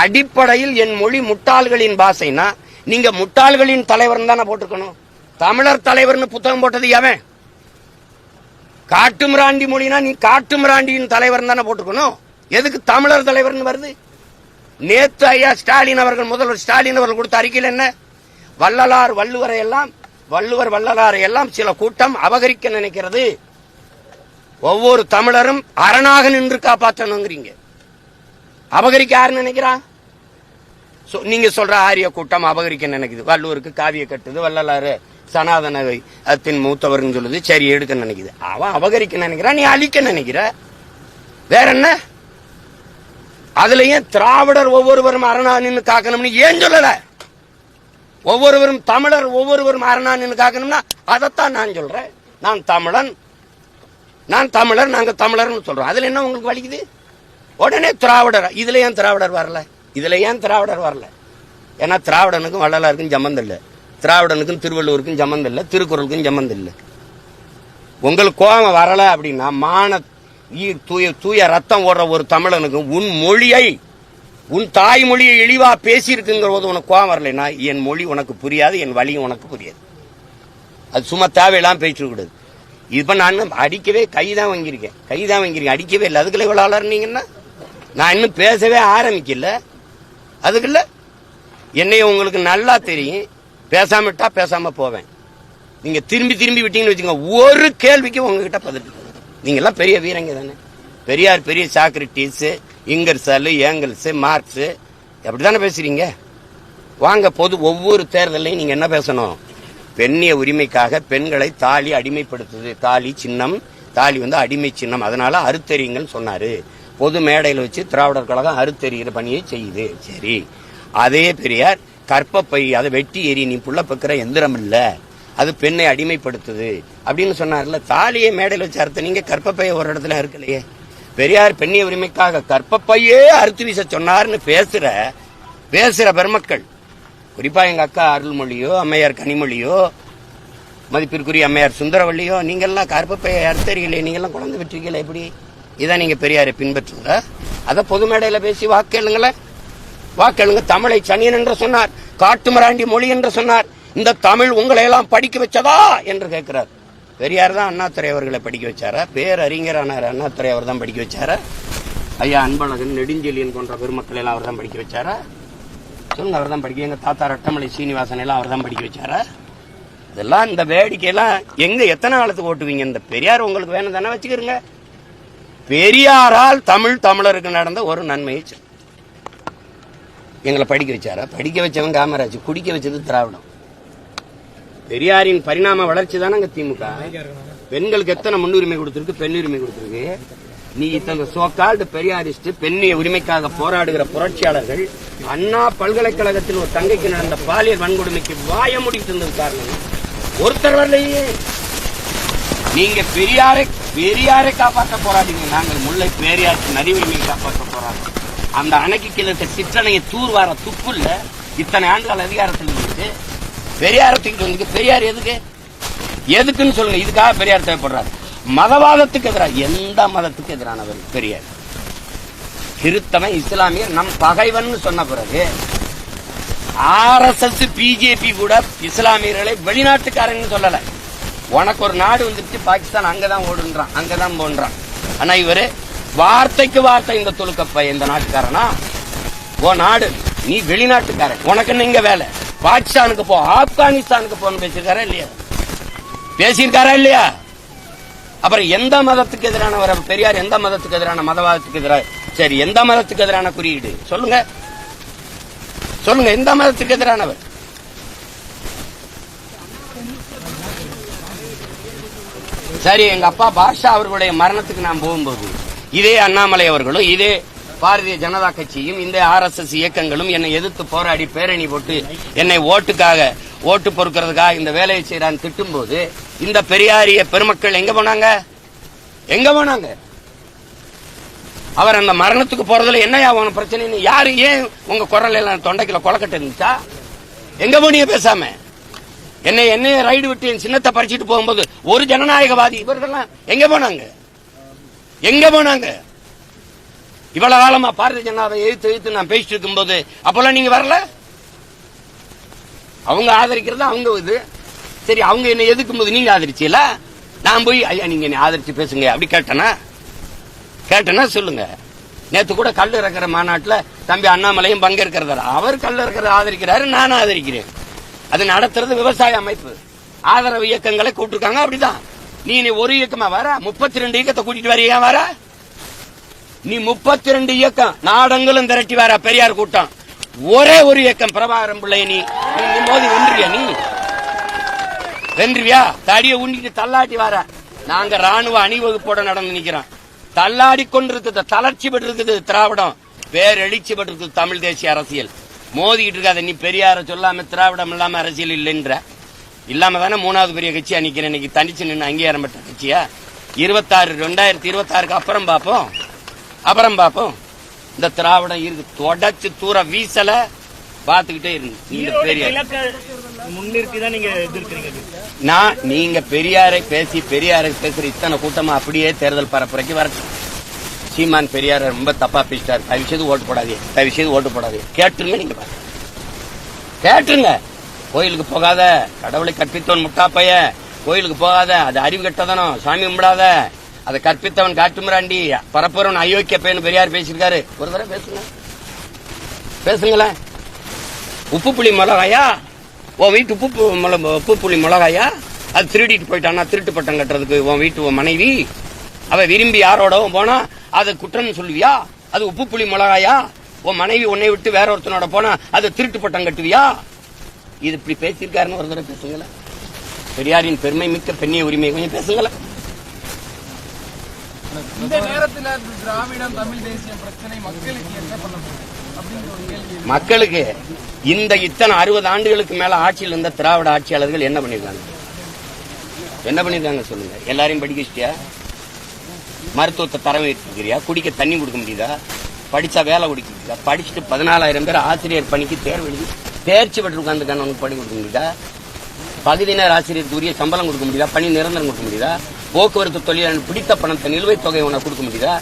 அடிப்படையில் என் மொழி முட்டாள்களின் பாஷைனா நீங்க முட்டாள்களின் தலைவர் தானே போட்டிருக்கணும். தமிழர் தலைவர்னு புத்தகம் போட்டது எவன்? காட்டுமிராண்டி மொழினா நீ காட்டுமிராண்டியின் தலைவர் தானே போட்டுக்கணும். எதுக்கு தமிழர் தலைவர்னு வருது? நேத்து ஐயா ஸ்டாலின் அவர்கள், முதல்வர் ஸ்டாலின் அவர்கள் கொடுத்த அறிக்கையில் என்ன? வள்ளலார் வள்ளுவரை எல்லாம், வள்ளுவர் வள்ளலாரை எல்லாம் சில கூட்டம் அபகரிக்க நினைக்கிறது, ஒவ்வொரு தமிழரும் அரணாக நின்று காப்பாற்றணுங்கிறீங்க. அபகரிக்க யாரு நினைக்கிறா? நீங்க சொல்ற ஆரிய கூட்டம் அபகரிக்க நினைக்குது. வள்ளுவருக்கு காவிய கட்டுது, வள்ளலாறு சனாதனத்தின் மூத்தவர்னு சொல்லுது, சரி எடுக்க நினைக்குது. அவன் அபகரிக்க நினைக்கிறான், நீ அழிக்க நினைக்கிற. வேற என்ன? அதுலயும் திராவிடர் ஒவ்வொருவரும் அரணா நின்று காக்கணும்னு ஏன் சொல்லல? ஒவ்வொருவரும் தமிழர் ஒவ்வொருவரும் அரணா நின்று காக்கணும்னா அதைத்தான் நான் சொல்றேன். நான் தமிழன், நான் தமிழர், நாங்க தமிழர்னு சொல்றோம். அதுல என்ன உங்களுக்கு வலிக்குது? உடனே திராவிடர். இதுல ஏன் திராவிடர் வரல? இதுல ஏன் திராவிடர் வரல? ஏன்னா திராவிடனுக்கும் வள்ளலாருக்கும் சம்பந்தம் இல்லை, திராவிடனுக்கும் திருவள்ளுவருக்கும் சம்பந்தம் இல்லை, திருக்குறளுக்கும் சம்பந்தம் இல்லை. உங்களுக்கு கோபம் வரல அப்படின்னா, தூய ரத்தம் ஓடுற ஒரு தமிழனுக்கு உன் மொழியை, உன் தாய்மொழியை இழிவா பேசியிருக்குங்கிற போது உனக்கு கோபம் வரலைன்னா, என் மொழி உனக்கு புரியாது, என் வழியும் உனக்கு புரியாது. அது சும்மா தேவையெல்லாம் பேசிட்டு கூடாது. இப்ப நான் அடிக்கவே கைதான் வாங்கியிருக்கேன், அடிக்கவே இல்லை. அதுக்குள்ள இவ்வளவு அலர்னீங்கன்னா நான் இன்னும் பேசவே ஆரம்பிக்கல. அதுக்குள்ள என்னைய உங்களுக்கு நல்லா தெரியும். பேசாமட்டா பேசாம போவேன். நீங்க திரும்பி திரும்பி விட்டீங்கன்னு வச்சுக்கோங்க, ஒரு கேள்விக்கு உங்ககிட்ட பதில். நீங்க எல்லாம் பெரிய வீரங்க தானே. பெரியார் பெரிய சாக்ரட்டிஸ், இங்கர்சால், ஏங்கல்ஸ், மார்க்ஸ் அப்படித்தானே பேசுறீங்க. வாங்க, ஒவ்வொரு தேர்தலையும் நீங்க என்ன பேசணும்? பெண்ணிய உரிமைக்காக பெண்களை தாலி அடிமைப்படுத்துது, தாலி சின்னம், தாலி அடிமை சின்னம், அதனால அறுத்தறியுங்கள் சொன்னாரு. பொது மேடையில் வச்சு திராவிடர் கழகம் அறுத்தறிகிற பணியை செய்யுது. சரி, அதே பெரியார் கற்பப்பை அதை வெட்டி எறி, நீ புள்ள பக்கிற எந்திரம் இல்ல, அது பெண்ணை அடிமைப்படுத்துது அப்படின்னு சொன்னார்ல. தாலியை மேடையில் வச்சு அறுத்த நீங்க கற்பப்பைய ஒரு இடத்துல இருக்கலையே. பெரியார் பெண்ணிய உரிமைக்காக கற்பப்பையே அறுத்து வீச சொன்னார்னு பேசுற பெருமக்கள், குறிப்பா எங்க அக்கா அருள்மொழியோ, அம்மையார் கனிமொழியோ, மதிப்பிற்குரிய அம்மையார் சுந்தரவள்ளியோ, நீங்க எல்லாம் கற்பப்பைய அறுத்தறிகளே, நீங்க எல்லாம் குழந்தை பெற்றீங்களே. எப்படி இதான் நீங்க பெரியாரை பின்பற்றுங்க. அத பொது மேடையில பேசி வாக்கெழுங்க. தமிழை சனியன் என்று சொன்னார், காட்டுமிராண்டி மொழி என்று சொன்னார். இந்த தமிழ் உங்களை எல்லாம் படிக்க வச்சதா என்று கேட்கிறார். பெரியார் தான் அண்ணாதுரை அவர்களை படிக்க வச்சாரா? பேரறிஞரானார் அண்ணாதுரை அவர் தான் படிக்க வச்சாரா? ஐயா அன்பழகன், நெடுஞ்செழியன் போன்ற பெருமக்கள் எல்லாம் அவர் தான் படிக்க வச்சாரா? சொல்லுங்க, அவர் தான் படிக்க. எங்க தாத்தா ரட்டமலை சீனிவாசன் எல்லாம் அவர் தான் படிக்க வச்சாரா? இதெல்லாம் இந்த வேடிக்கையெல்லாம் எங்க எத்தனை காலத்துக்கு ஓட்டுவீங்க? இந்த பெரியார் உங்களுக்கு வேணும் தானே, வச்சுக்கிறீங்க. பெரியாரால் தமிழருக்கு நடந்த ஒரு நன்மையை எங்களை படிக்க வச்சாரா? படிக்க வச்சவன் காமராஜ், குடிக்க வச்சது திராவிடம். பெரியாரின் பரிணாம வளர்ச்சி தானே திமுக. பெண்களுக்கு எத்தனை முன்னுரிமை கொடுத்திருக்கு, பெண்ணுரிமை கொடுத்திருக்கு. நீ இத்தனை சோகால்டு பெரியாரிஸ்ட், பெண்ணிய உரிமைக்காக போராடுகிற புரட்சியாளர்கள் அண்ணா பல்கலைக்கழகத்தில் ஒரு தங்கைக்கு நடந்த பாலியல் வன்கொடுமைக்கு வாய முடித்து இருந்தது காரணம் ஒருத்தர் வரலையே. நீங்க பெரியாரை காப்பாற்ற போராடுங்க, நாங்கள் முல்லை பெரியாருக்கு நதி உரிமையை காப்பாற்ற போராடுறோம். அந்த அணைக்கு கீழே சிற்றணையை தூர்வார துப்புல்ல இத்தனை ஆண்டுகள் அதிகாரத்தில் இருந்து பெரியாரத்துக்கு வந்து பெரியார் எதுக்குன்னு சொல்லுங்க. இதுக்காக பெரியார் தேவைப்படுறாரு. மதவாதத்துக்கு எதிராக, எந்த மதத்துக்கு எதிரானவர் பெரியார்? கிறிஸ்தவன், இஸ்லாமியர் நம் பகைவன் சொன்ன பிறகு RSS பிஜேபி கூட இஸ்லாமியர்களை வெளிநாட்டுக்காரன்னு சொல்லல. உனக்கு ஒரு நாடு வந்துருச்சு பாகிஸ்தான், அங்கதான் ஓடுன்றான், அங்கதான் போன்றான். ஆனா இவரு வார்த்தைக்கு வார்த்தை இந்த துலுக்கப்ப இந்த நாட்டுக்காரனா, ஓ நாடு நீ வெளிநாட்டுக்காரன், உனக்கு நீங்க வேலை பாகிஸ்தானுக்கு போ, ஆப்கானிஸ்தானுக்கு போன்னு பேசியிருக்காரா இல்லையா? பேசியிருக்காரா இல்லையா? அப்புறம் எந்த மதத்துக்கு எதிரான பெரியார் எந்த மதத்துக்கு எதிரான மதவாதத்துக்கு எதிராக, சரி எந்த மதத்துக்கு எதிரான குறியீடு சொல்லுங்க, சொல்லுங்க எந்த மதத்துக்கு எதிரானவர்? சரி, எங்க அப்பா பாஷா அவர்களுடைய மரணத்துக்கு நான் போகும்போது இதே அண்ணாமலை அவர்களும் இதே பாரதிய ஜனதா கட்சியும் இந்த RSS இயக்கங்களும் என்னை எதிர்த்து போராடி பேரணி போட்டு என்னை ஓட்டு பொறுக்கிறதுக்காக இந்த வேலையை செய்யறான்னு திட்டும் போது இந்த பெரியாரிய பெருமக்கள் எங்க போனாங்க? எங்க போனாங்க? அவர் அந்த மரணத்துக்கு போறதுல என்னையா உங்க பிரச்சனை? யாரு ஏன் உங்க குரல் எல்லாம் தொண்டைக்குள்ள கொலக்கட்டை இருந்துச்சா? எங்க போனீங்க பேசாம? என்னைய ரைடு விட்டு என் சின்னத்தை பறிச்சுட்டு போகும்போது ஒரு ஜனநாயகவாதி இவர்கள்லாம் எங்க போனாங்க? எங்க போனாங்க? இவ்வளவு காலமா பாரதிய ஜனதாவை எழுத்து நான் பேசிட்டு இருக்கும் போது அப்பெல்லாம் நீங்க வரல. அவங்க ஆதரிக்கிறது அவங்க இது. சரி, அவங்க என்ன எதிர்க்கும் போது நீங்க ஆதரிச்சீல, நான் போய் ஐயா நீங்க என்ன ஆதரிச்சு பேசுங்க அப்படி கேட்டனா சொல்லுங்க. நேத்து கூட கல் இறக்கிற மாநாட்டுல தம்பி அண்ணாமலையும் பங்கேற்கிறதா, அவர் கல் இறக்கிறத ஆதரிக்கிறாரு, நான் ஆதரிக்கிறேன். அது நடத்துறது விவசாய அமைப்பு ஆதரவு இயக்கங்களை கூப்பிட்டுருக்காங்க. அப்படிதான் நீ ஒரு இயக்கமா வர 32 இயக்கத்தை கூட்டிட்டு வர, ஏன் வர? நீ 32 இயக்கம் நாடங்களும் திரட்டி வர பெரியார் கூட்டம், ஒரே ஒரு இயக்கம் பிரபாகரன் பிள்ளை நீ மோதி வென்றியா? நீ வென்றுவியா? தடியை உண்டிட்டு தள்ளாட்டி வர. நாங்க ராணுவ அணிவகுப்போட நடந்து நிக்கிறோம். தள்ளாடி கொண்டிருக்குது, தளர்ச்சி பெற்று இருக்குது திராவிடம், பேரெழுச்சி பெற்று இருக்குது தமிழ் தேசிய அரசியல். மோதிக்கிட்டு இருக்காத நீ. பெரியார சொல்லாம திராவிடம் இல்லாம அரசியல் இல்லைன்ற இல்லாம தானே 3வது பெரிய கட்சியா நிக்கிறேன். இன்னைக்கு தனிச்சு நின்று அங்கீகாரம் பெற்ற கட்சியா? 2026க்கு அப்புறம் பாப்போம். இந்த திராவிடம் இருக்கு தொடச்சு தூர வீசல பாத்துக்கிட்டே இருக்கு. நீங்க பெரியாரை பேசுற இத்தனை கூட்டமா அப்படியே தேர்தல் பரப்புரைக்கு வரட்டும். சீமான் பெரியார ரொம்ப தப்பா பேசிட்டாரு, தயவுசெய்து ஓட்டு போடாதே, கேட்டுருங்க. நீங்க கேட்டுருங்க. கோயிலுக்கு போகாத, கடவுளை கற்பித்தவன் முட்டாப்பைய, கோயிலுக்கு போகாத, அது அறிவு கெட்டதனம், சாமி கும்பிடாத, அதை கற்பித்தவன் காட்டுமிராண்டி, பரப்புறவன் அயோக்கிய பையன் பெரியார் பேசியிருக்காரு. ஒரு தடவை பேசுங்களேன். உப்பு புளி மிளகாயா, உன் வீட்டு உப்பு புளி மிளகாயா, அது திருடிட்டு போயிட்டானா, திருட்டு பட்டம் கட்டுறதுக்கு உன் வீட்டு உன் மனைவி அவ விரும்பி யாரோடவும் போனா அது குற்றம் சொல்லுவியா? அது உப்பு புளி மிளகாயா? உன் மனைவி உன்னை விட்டு வேற ஒருத்தனோட போனா அது திருட்டு பட்டம் கட்டுவியா? இது இப்படி பேசியிருக்காருன்னு ஒரு தடவை பேசுங்கள. பெரியாரின் பெருமை மிக்க பெண்ணிய உரிமை கொஞ்சம் பேசுங்கள. இந்த நேரத்தில் திராவிடம் தமிழ் தேசிய பிரச்சனை மக்களுக்கு என்ன பண்ண போகுது? மக்களுக்கு இந்த இத்தனை 60 ஆண்டுகளுக்கு மேல ஆட்சியில் இருந்த திராவிட ஆட்சியாளர்கள் என்ன பண்ணிருக்காங்க சொல்லுங்க. எல்லாரையும் படிக்க வச்சிட்டியா? மருத்துவத்தை தரம் வைத்திருக்கிறியா? குடிக்க தண்ணி கொடுக்க முடியுதா? படிச்சா வேலை கொடுக்க முடியுதா? படிச்சுட்டு 14,000 பேர் ஆசிரியர் பணிக்கு தேர்வு எழுதி தேர்ச்சி பெற்று உட்காந்துருக்கான உனக்கு பணி கொடுக்க முடியுதா? பகுதி நேர ஆசிரியருக்கு உரிய சம்பளம் கொடுக்க முடியுதா? பணி நிரந்தரம் கொடுக்க முடியுதா? போக்குவரத்து தொழிலாளர் பிடித்த பணத்தை நிலுவைத் தொகை உனக்கு கொடுக்க முடியுதா?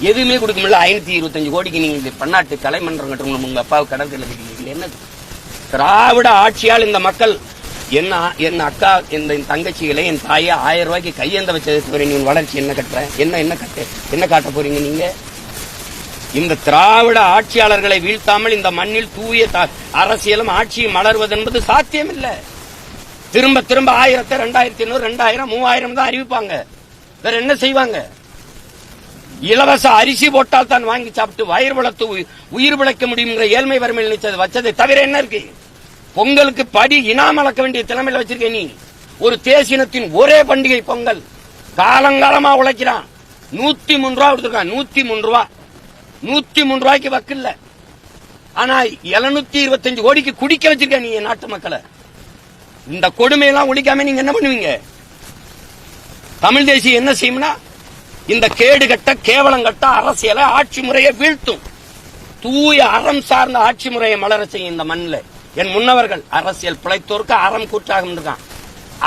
எதுவுமே கொடுக்க முடியல. 525 கோடிக்கு நீங்க பன்னாட்டு கலைமன்றம் கட்டுறோம். உங்க அப்பாவுக்கு கடற்கரை கட்டிக்கிறீங்க. என்ன திராவிட ஆட்சியால் இந்த மக்கள் என் அக்கா என் தங்கச்சிகளை என் தாயை 1000 ரூபாய்க்கு கையேந்த வச்சது நீ வளர்ச்சி என்ன கட்டுற? என்ன காட்ட போறீங்க நீங்க? இந்த திராவிட ஆட்சியாளர்களை வீழ்த்தாமல் இந்த மண்ணில் தூய அரசியலும் ஆட்சியும் மலர்வது என்பது சாத்தியம் இல்லை. திரும்ப 1000, 2500, 2000, 3000 தான் அறிவிப்பாங்க. வேற என்ன செய்வாங்க? இலவச அரிசி போட்டால் தான் வாங்கி சாப்பிட்டு வயிறு வளர்த்து உயிர் பிழைக்க முடியுங்கிற ஏழ்மை வறுமையில் நினைச்சது வச்சதை தவிர என்ன இருக்கு? பொங்கலுக்கு படி இனாம் அளக்க வேண்டிய திறமையில வச்சிருக்க நீ. ஒரு தேசினத்தின் ஒரே பண்டிகை பொங்கல். காலங்காலமா உழைக்கிறான். 103 ரூபா கொடுத்துருக்கான். 103 ரூபாய்க்கு வக்கில்ல. ஆனா 725 கோடிக்கு குடிக்க வச்சிருக்க நீ நாட்டு மக்களை. இந்த கொடுமையெல்லாம் ஒழிக்காம நீங்க என்ன பண்ணுவீங்க? தமிழ் தேசியம் என்ன செய்யும்னா இந்த கேடுகட்ட கேவலங்கட்ட அரசியலை ஆட்சி முறையை வீழ்த்தும். தூய அறம் சார்ந்த ஆட்சி முறையை மலர செய்யும் இந்த மண்ணில். என் முன்னவர்கள் அரசியல் பிழைத்தோருக்கு அறம் கூற்றாக இருக்கான்.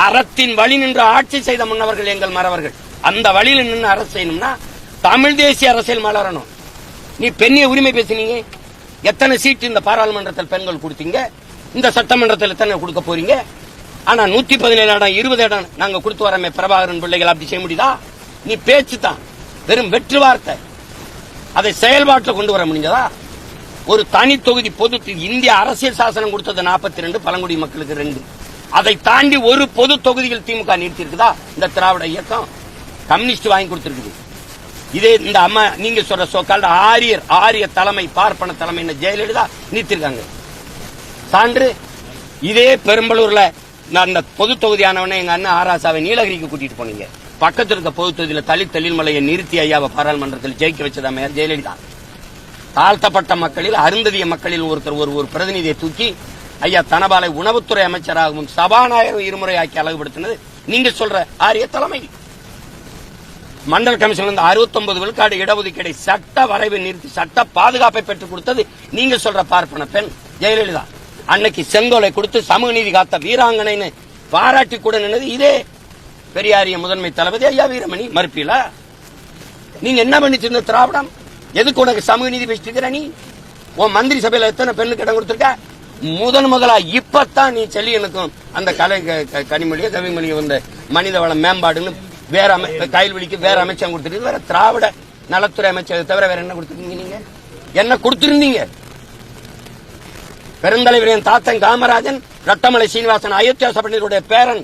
அறத்தின் வழி நின்று ஆட்சி செய்த முன்னவர்கள் எங்கள் மறவர்கள். அந்த வழியில் நின்று அரசு செய்யணும்னா தமிழ் தேசிய அரசியல் மலரணும். நீ பெண்ணிய உரிமை பேசினீங்க. எத்தனை சீட்டு இந்த பாராளுமன்றத்தில் பெண்கள் கொடுத்தீங்க? இந்த சட்டமன்றத்தில் தானே கொடுக்க போறீங்க. ஆனா 117 இடம் 20 இடம் நாங்க கொடுத்து வரமே பிரபாகரன் பிள்ளைகள் அப்படி செய்ய முடியுதா? நீ பேச்சு தான், வெறும் வெற்று வார்த்தை. அதை செயல்பாட்டில் கொண்டு வர முடிஞ்சதா? ஒரு தனி தொகுதி பொது இந்திய அரசியல் சாசனம் கொடுத்தது 42, பழங்குடி மக்களுக்கு 2. அதை தாண்டி ஒரு பொது தொகுதியில் திமுக நிறுத்தி இருக்குதா? இந்த திராவிட இயக்கம் கம்யூனிஸ்ட் வாங்கி கொடுத்திருக்குது. இதே இந்த அம்மா நீங்க சொல்ற சோக்கால் ஆரிய தலைமை பார்ப்பன தலைமை ஜெயலலிதா நிறுத்திருக்காங்க. சான்று இதே பெரும்பலூர்ல அந்த பொது தொகுதியானவன எங்க அண்ணன் ஆராசாவை நீலகிரிக்கு கூட்டிட்டு போனீங்க. பக்கத்தில் இருக்க பொது தொகுதியில் தலித் தெளிமலையை நிறுத்தி ஐயாவை பாராளுமன்றத்தில் ஜெயிக்க வச்சதா மேயர் ஜெயலலிதா. தாழ்த்தப்பட்ட மக்களில் அருந்ததிய மக்களில் ஒருத்தர் ஒரு பிரதிநிதியை தூக்கி ஐயா தனபாலை உணவுத்துறை அமைச்சராகவும் சபாநாயகர் இருமுறை ஆக்கி அழகுபடுத்தினது நீங்க சொல்ற ஆரிய தலைமை. மண்டல் கமிஷன் 69 விழுக்காடு இடஒதுக்கீடை சட்ட வரைவை நிறுத்தி சட்ட பாதுகாப்பை பெற்றுக் கொடுத்தது நீங்க சொல்ற பார்ப்பன பெண் ஜெயலலிதா. அன்னைக்கு செங்கோலை கொடுத்து சமூக நீதி காத்த வீராங்கனைன்னு பாராட்டி கூட நின்னது இதே பெரியாரிய முதன்மை தளபதி ஐயா வீரமணி. மறுப்பீல நீங்க என்ன பண்ணிச்சிருந்த திராவிடம்? எதுக்கு உனக்கு சமூக நீதி பேசிட்டு நீ? உன் மந்திரி சபையில எத்தனை பெண்ணுக்கு இடம் கொடுத்திருக்க? முதலா இப்பத்தான் நீ செல்லியனுக்கும் அந்த கலை கனிமொழியோ கவிமொழியோ வந்த மனித வள மேம்பாடுன்னு வேற கைல்வெளிக்கு வேற அமைச்சகம் கொடுத்துருக்கு. வேற திராவிட நலத்துறை அமைச்சரை தவிர வேற என்ன கொடுத்துருக்கீங்க? நீங்க என்ன கொடுத்திருந்தீங்க? பெருந்தலைவர் என் தாத்தன் காமராஜன், ரட்டமலை சீனிவாசன், அயோத்தியா சபையினுடைய பேரன்,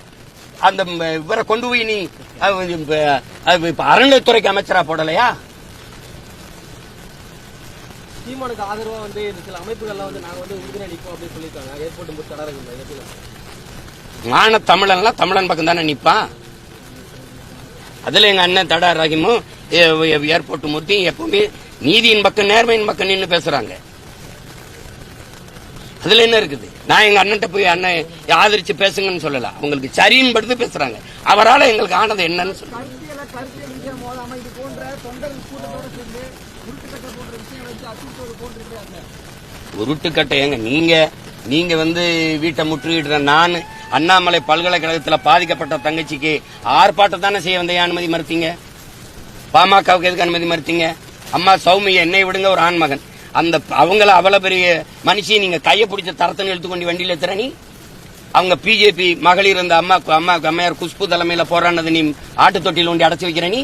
அந்த இவரை கொண்டு போய் நீ அறநிலையத்துறைக்கு அமைச்சரா போடலையா? சீமானுக்கு ஆதரவா சில அமைப்புகள்லாம் நாங்க உறுதுணை நிற்போம் அப்படின்னு சொல்லியிருக்காங்க. ஏற்பட்டு தடவை மான தமிழன்லாம் தமிழன் பக்கம் தானே நிப்பான். அதுல எங்க அண்ணன் தடா ரஹீமும் ஏர்போர்ட் மூர்த்தி எப்பவுமே நீதியின் பக்கம் நேர்மையின் பக்கம் நின்று பேசுறாங்க. அதுல என்ன இருக்குது? நான் எங்க அண்ணன் போய் அண்ணன் ஆதரிச்சு பேசுங்கன்னு சொல்லல, அவங்களுக்கு சரின்னு படுத்து பேசுறாங்க. அவரால் எங்களுக்கு ஆனது என்னன்னு சொல்லுங்க. உருட்டுக்கட்டை ஏங்க நீங்க வீட்டை முற்றுகிடுற நான் அண்ணாமலை பல்கலைக்கழகத்தில் பாதிக்கப்பட்ட தங்கச்சிக்கு ஆர்ப்பாட்டம் தானே செய்ய வந்த அனுமதி மறுத்தீங்க? பாமகவுக்கு எதுக்கு அனுமதி மறுத்தீங்க? அம்மா சௌமியா என்னை விடுங்க, ஒரு ஆண்மகன், அந்த அவங்கள அவ்வளவு பெரிய மனுஷி நீங்க கையை பிடிச்ச தரத்தனை எடுத்துக்கொண்டு வண்டியில் எத்துறனி. அவங்க பிஜேபி மகளிர் அந்த அம்மையார் குஷ்பு தலைமையில போராடினது நீ ஆட்டு தொட்டியில் ஒண்டி அடைச்சு வைக்கிற நீ.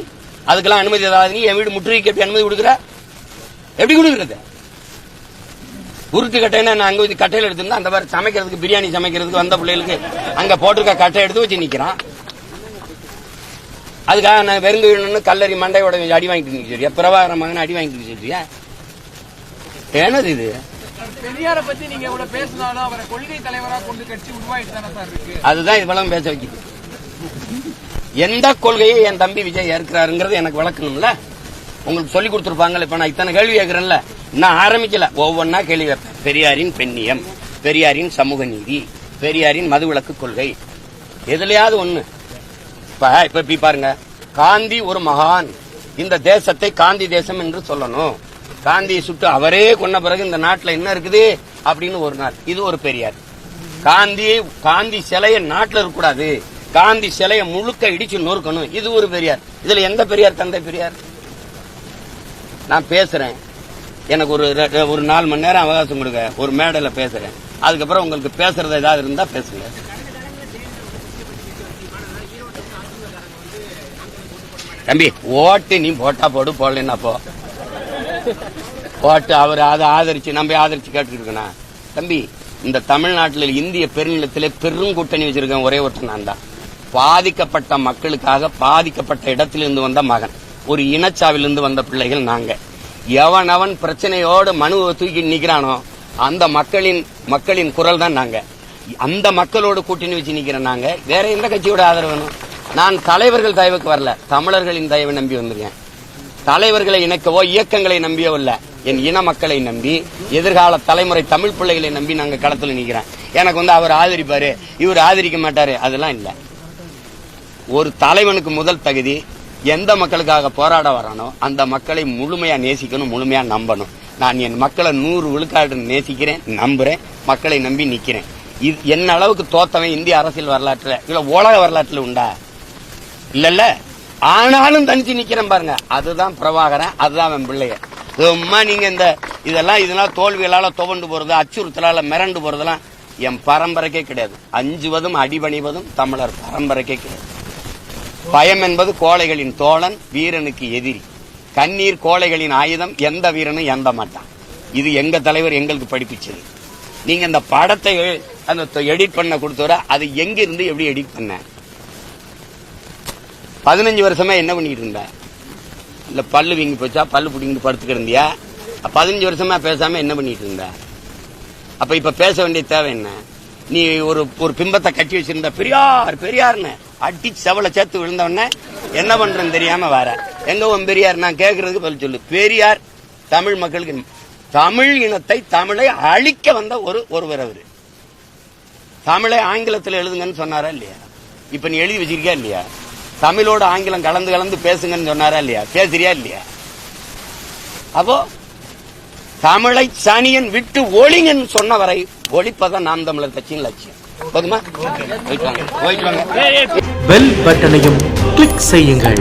அதுக்கெல்லாம் அனுமதி ஏதாவது நீ என் வீடு முற்றுகைக்கு எப்படி அனுமதி கொடுக்குற? எப்படி கொடுக்குறது? உருட்டு கட்டைன்னா நான் அங்க கட்டையில எடுத்திருந்தா அந்த மாதிரி சமைக்கிறதுக்கு பிரியாணி சமைக்கிறதுக்கு வந்த பிள்ளைகளுக்கு அங்க போட்டிருக்க கட்டை எடுத்து வச்சு நிக்கிறான். அதுக்காக நான் வெறுங்கு கல்லறி மண்டையோட அடி வாங்கிட்டு சொல்றியா? பிரபாகர மகன் அடி வாங்கிட்டு சொல்றியா? என்னது இது? பெரியார பத்தி நீங்க இவ்வளவு பேசினாலும் அவரை கொள்கை தலைவரா கொண்டு கட்சி உருவாயிட்டு தானே சார் இருக்கு. அதுதான் இவ்வளவு பேச வைக்குது. எந்த கொள்கையை என் தம்பி விஜய் ஏற்கிறாருங்கிறது எனக்கு விளக்கணும்ல. உங்களுக்கு சொல்லி கொடுத்துருப்பாங்கல்ல. இப்ப நான் இத்தனை கேள்வி கேட்கிறேன்ல, நான் ஆரம்பிக்கல, ஒவ்வொன்னா கேள்வி வைப்பேன். பெரியாரின் பெண்ணியம், பெரியாரின் சமூக நீதி, பெரியாரின் மதுவிலக்கு கொள்கை, எதுலயாவது ஒண்ணு. இப்ப பாருங்க, காந்தி ஒரு மகான், இந்த தேசத்தை காந்தி தேசம் என்று சொல்லணும். காந்தியை சுட்டு அவரே கொன்ன பிறகு இந்த நாட்டில் என்ன இருக்குது அப்படின்னு ஒரு நாள், இது ஒரு பெரியார். காந்தி சிலைய நாட்டில் இருக்கக்கூடாது, காந்தி சிலைய முழுக்க இடிச்சு நொறுக்கணும், இது ஒரு பெரியார். இதுல எந்த பெரியார் தந்தை பெரியார்? நான் பேசுறேன், எனக்கு ஒரு 4 மணி நேரம் அவகாசம் கொடுங்க, ஒரு மேடையில பேசுறேன். அதுக்கப்புறம் உங்களுக்கு பேசுறது ஏதாவது இருந்தா பேசுங்க. தம்பி ஓட்டு நீ போட்டா போடு, போடலன்னா போ. ஓட்டு அவர் அதை ஆதரிச்சு நம்ம ஆதரிச்சு கேட்டுருக்கணும். தம்பி, இந்த தமிழ்நாட்டில் இந்திய பெருநிலத்திலே பெரும் கூட்டணி வச்சிருக்கேன் ஒரே ஒருத்தன் நான் தான். பாதிக்கப்பட்ட மக்களுக்காக பாதிக்கப்பட்ட இடத்திலிருந்து வந்த மகன், ஒரு இனச்சாவிலிருந்து வந்த பிள்ளைகள் நாங்க. எவன் பிரச்சனையோடு மனுவை தூக்கி நிக்கிறானோ அந்த மக்களின் குரல் தான் நாங்க. அந்த மக்களோடு கூட்டணி வச்சு நிக்கிறேன் நாங்க. வேற எந்த கட்சியோட ஆதரவு வேணும்? நான் தலைவர்கள் தயவுக்கு வரல, தமிழர்களின் தயவை நம்பி வந்திருக்கேன். தலைவர்களை இணைக்கவோ இயக்கங்களை நம்பியோ இல்ல, என் இன மக்களை நம்பி, எதிர்கால தலைமுறை தமிழ் பிள்ளைகளை நம்பி நாங்க களத்துல நிக்கிறேன். எனக்கு அவர் ஆதரிப்பாரு, இவர் ஆதரிக்க மாட்டாரு, அதெல்லாம் இல்ல. ஒரு தலைவனுக்கு முதல் தகுதி எந்த மக்களுக்காக போராட வரானோ அந்த மக்களை முழுமையா நேசிக்கணும், முழுமையா நம்பணும். நான் என் மக்களை 100 விழுக்காடு நேசிக்கிறேன், நம்புறேன், மக்களை நம்பி நிக்கிறேன். இது என்ன அளவுக்கு தோத்தவன் இந்திய அரசியல் வரலாற்றுல இல்ல உலக வரலாற்றுல உண்டா? இல்ல. ஆனாலும் தனிச்சு நிக்கிறேன் பாருங்க, அதுதான் பிரபாகரன், அதுதான் அவன் பிள்ளைய. சும்மா நீங்க இதெல்லாம் தோல்விகளால துவண்டு போறது, அச்சுறுத்தலால மிரண்டு போறதெல்லாம் என் பரம்பரைக்கே கிடையாது. அஞ்சுவதும் அடிபணிவதும் தமிழர் பரம்பரைக்கே கிடையாது. பயம் என்பது கோழைகளின் தோழன், வீரனுக்கு எதிரி. கண்ணீர் கோழைகளின் ஆயுதம், எந்த வீரனும் எந்த மாட்டான். இது எங்க தலைவர் எங்களுக்கு படிப்பிச்சது. நீங்க இந்த படத்தை அந்த எடிட் பண்ண கொடுத்தவர அது எங்க இருந்து எப்படி எடிட் பண்ண? 15 வருஷமா என்ன பண்ணிட்டு இருந்த? இல்ல பல்லு வீங்கி போச்சா, பல்லு பிடிங்கிட்டு படுத்துக்கிட்டு இருந்தியா? 15 வருஷமா பேசாம என்ன பண்ணிட்டு இருந்த? அப்ப இப்ப பேச வேண்டிய தேவை என்ன? நீ ஒரு பிம்பத்தை கட்டி வச்சிருந்த, பெரியார் பெரியார்னு அடி செவலை சேர்த்து விழுந்தவன என்ன பண்றேன்னு தெரியாம வர. எங்க உன் பெரியார்? நான் கேட்கறதுக்கு பதில் சொல்லு. பெரியார் தமிழ் மக்களுக்கு, தமிழ் இனத்தை, தமிழை அழிக்க வந்த ஒருவர் அவரு. தமிழை ஆங்கிலத்தில் எழுதுங்கன்னு சொன்னாரா இல்லையா? இப்ப நீ எழுதி வச்சிருக்கியா இல்லையா? தமிழோட ஆங்கிலம் கலந்து கலந்து பேசுங்கன்னு சொன்னாரா இல்லையா? பேசுறியா இல்லையா? அப்போ தமிழை சனியன் விட்டு ஒளிங்கன்னு சொன்ன வரை ஒளிப்பதான் நாம் தமிழர் கட்சியின் லட்சியம். போதுமா? போயிட்டு வாங்க. பெல் பட்டனையும் கிளிக் செய்யுங்கள்.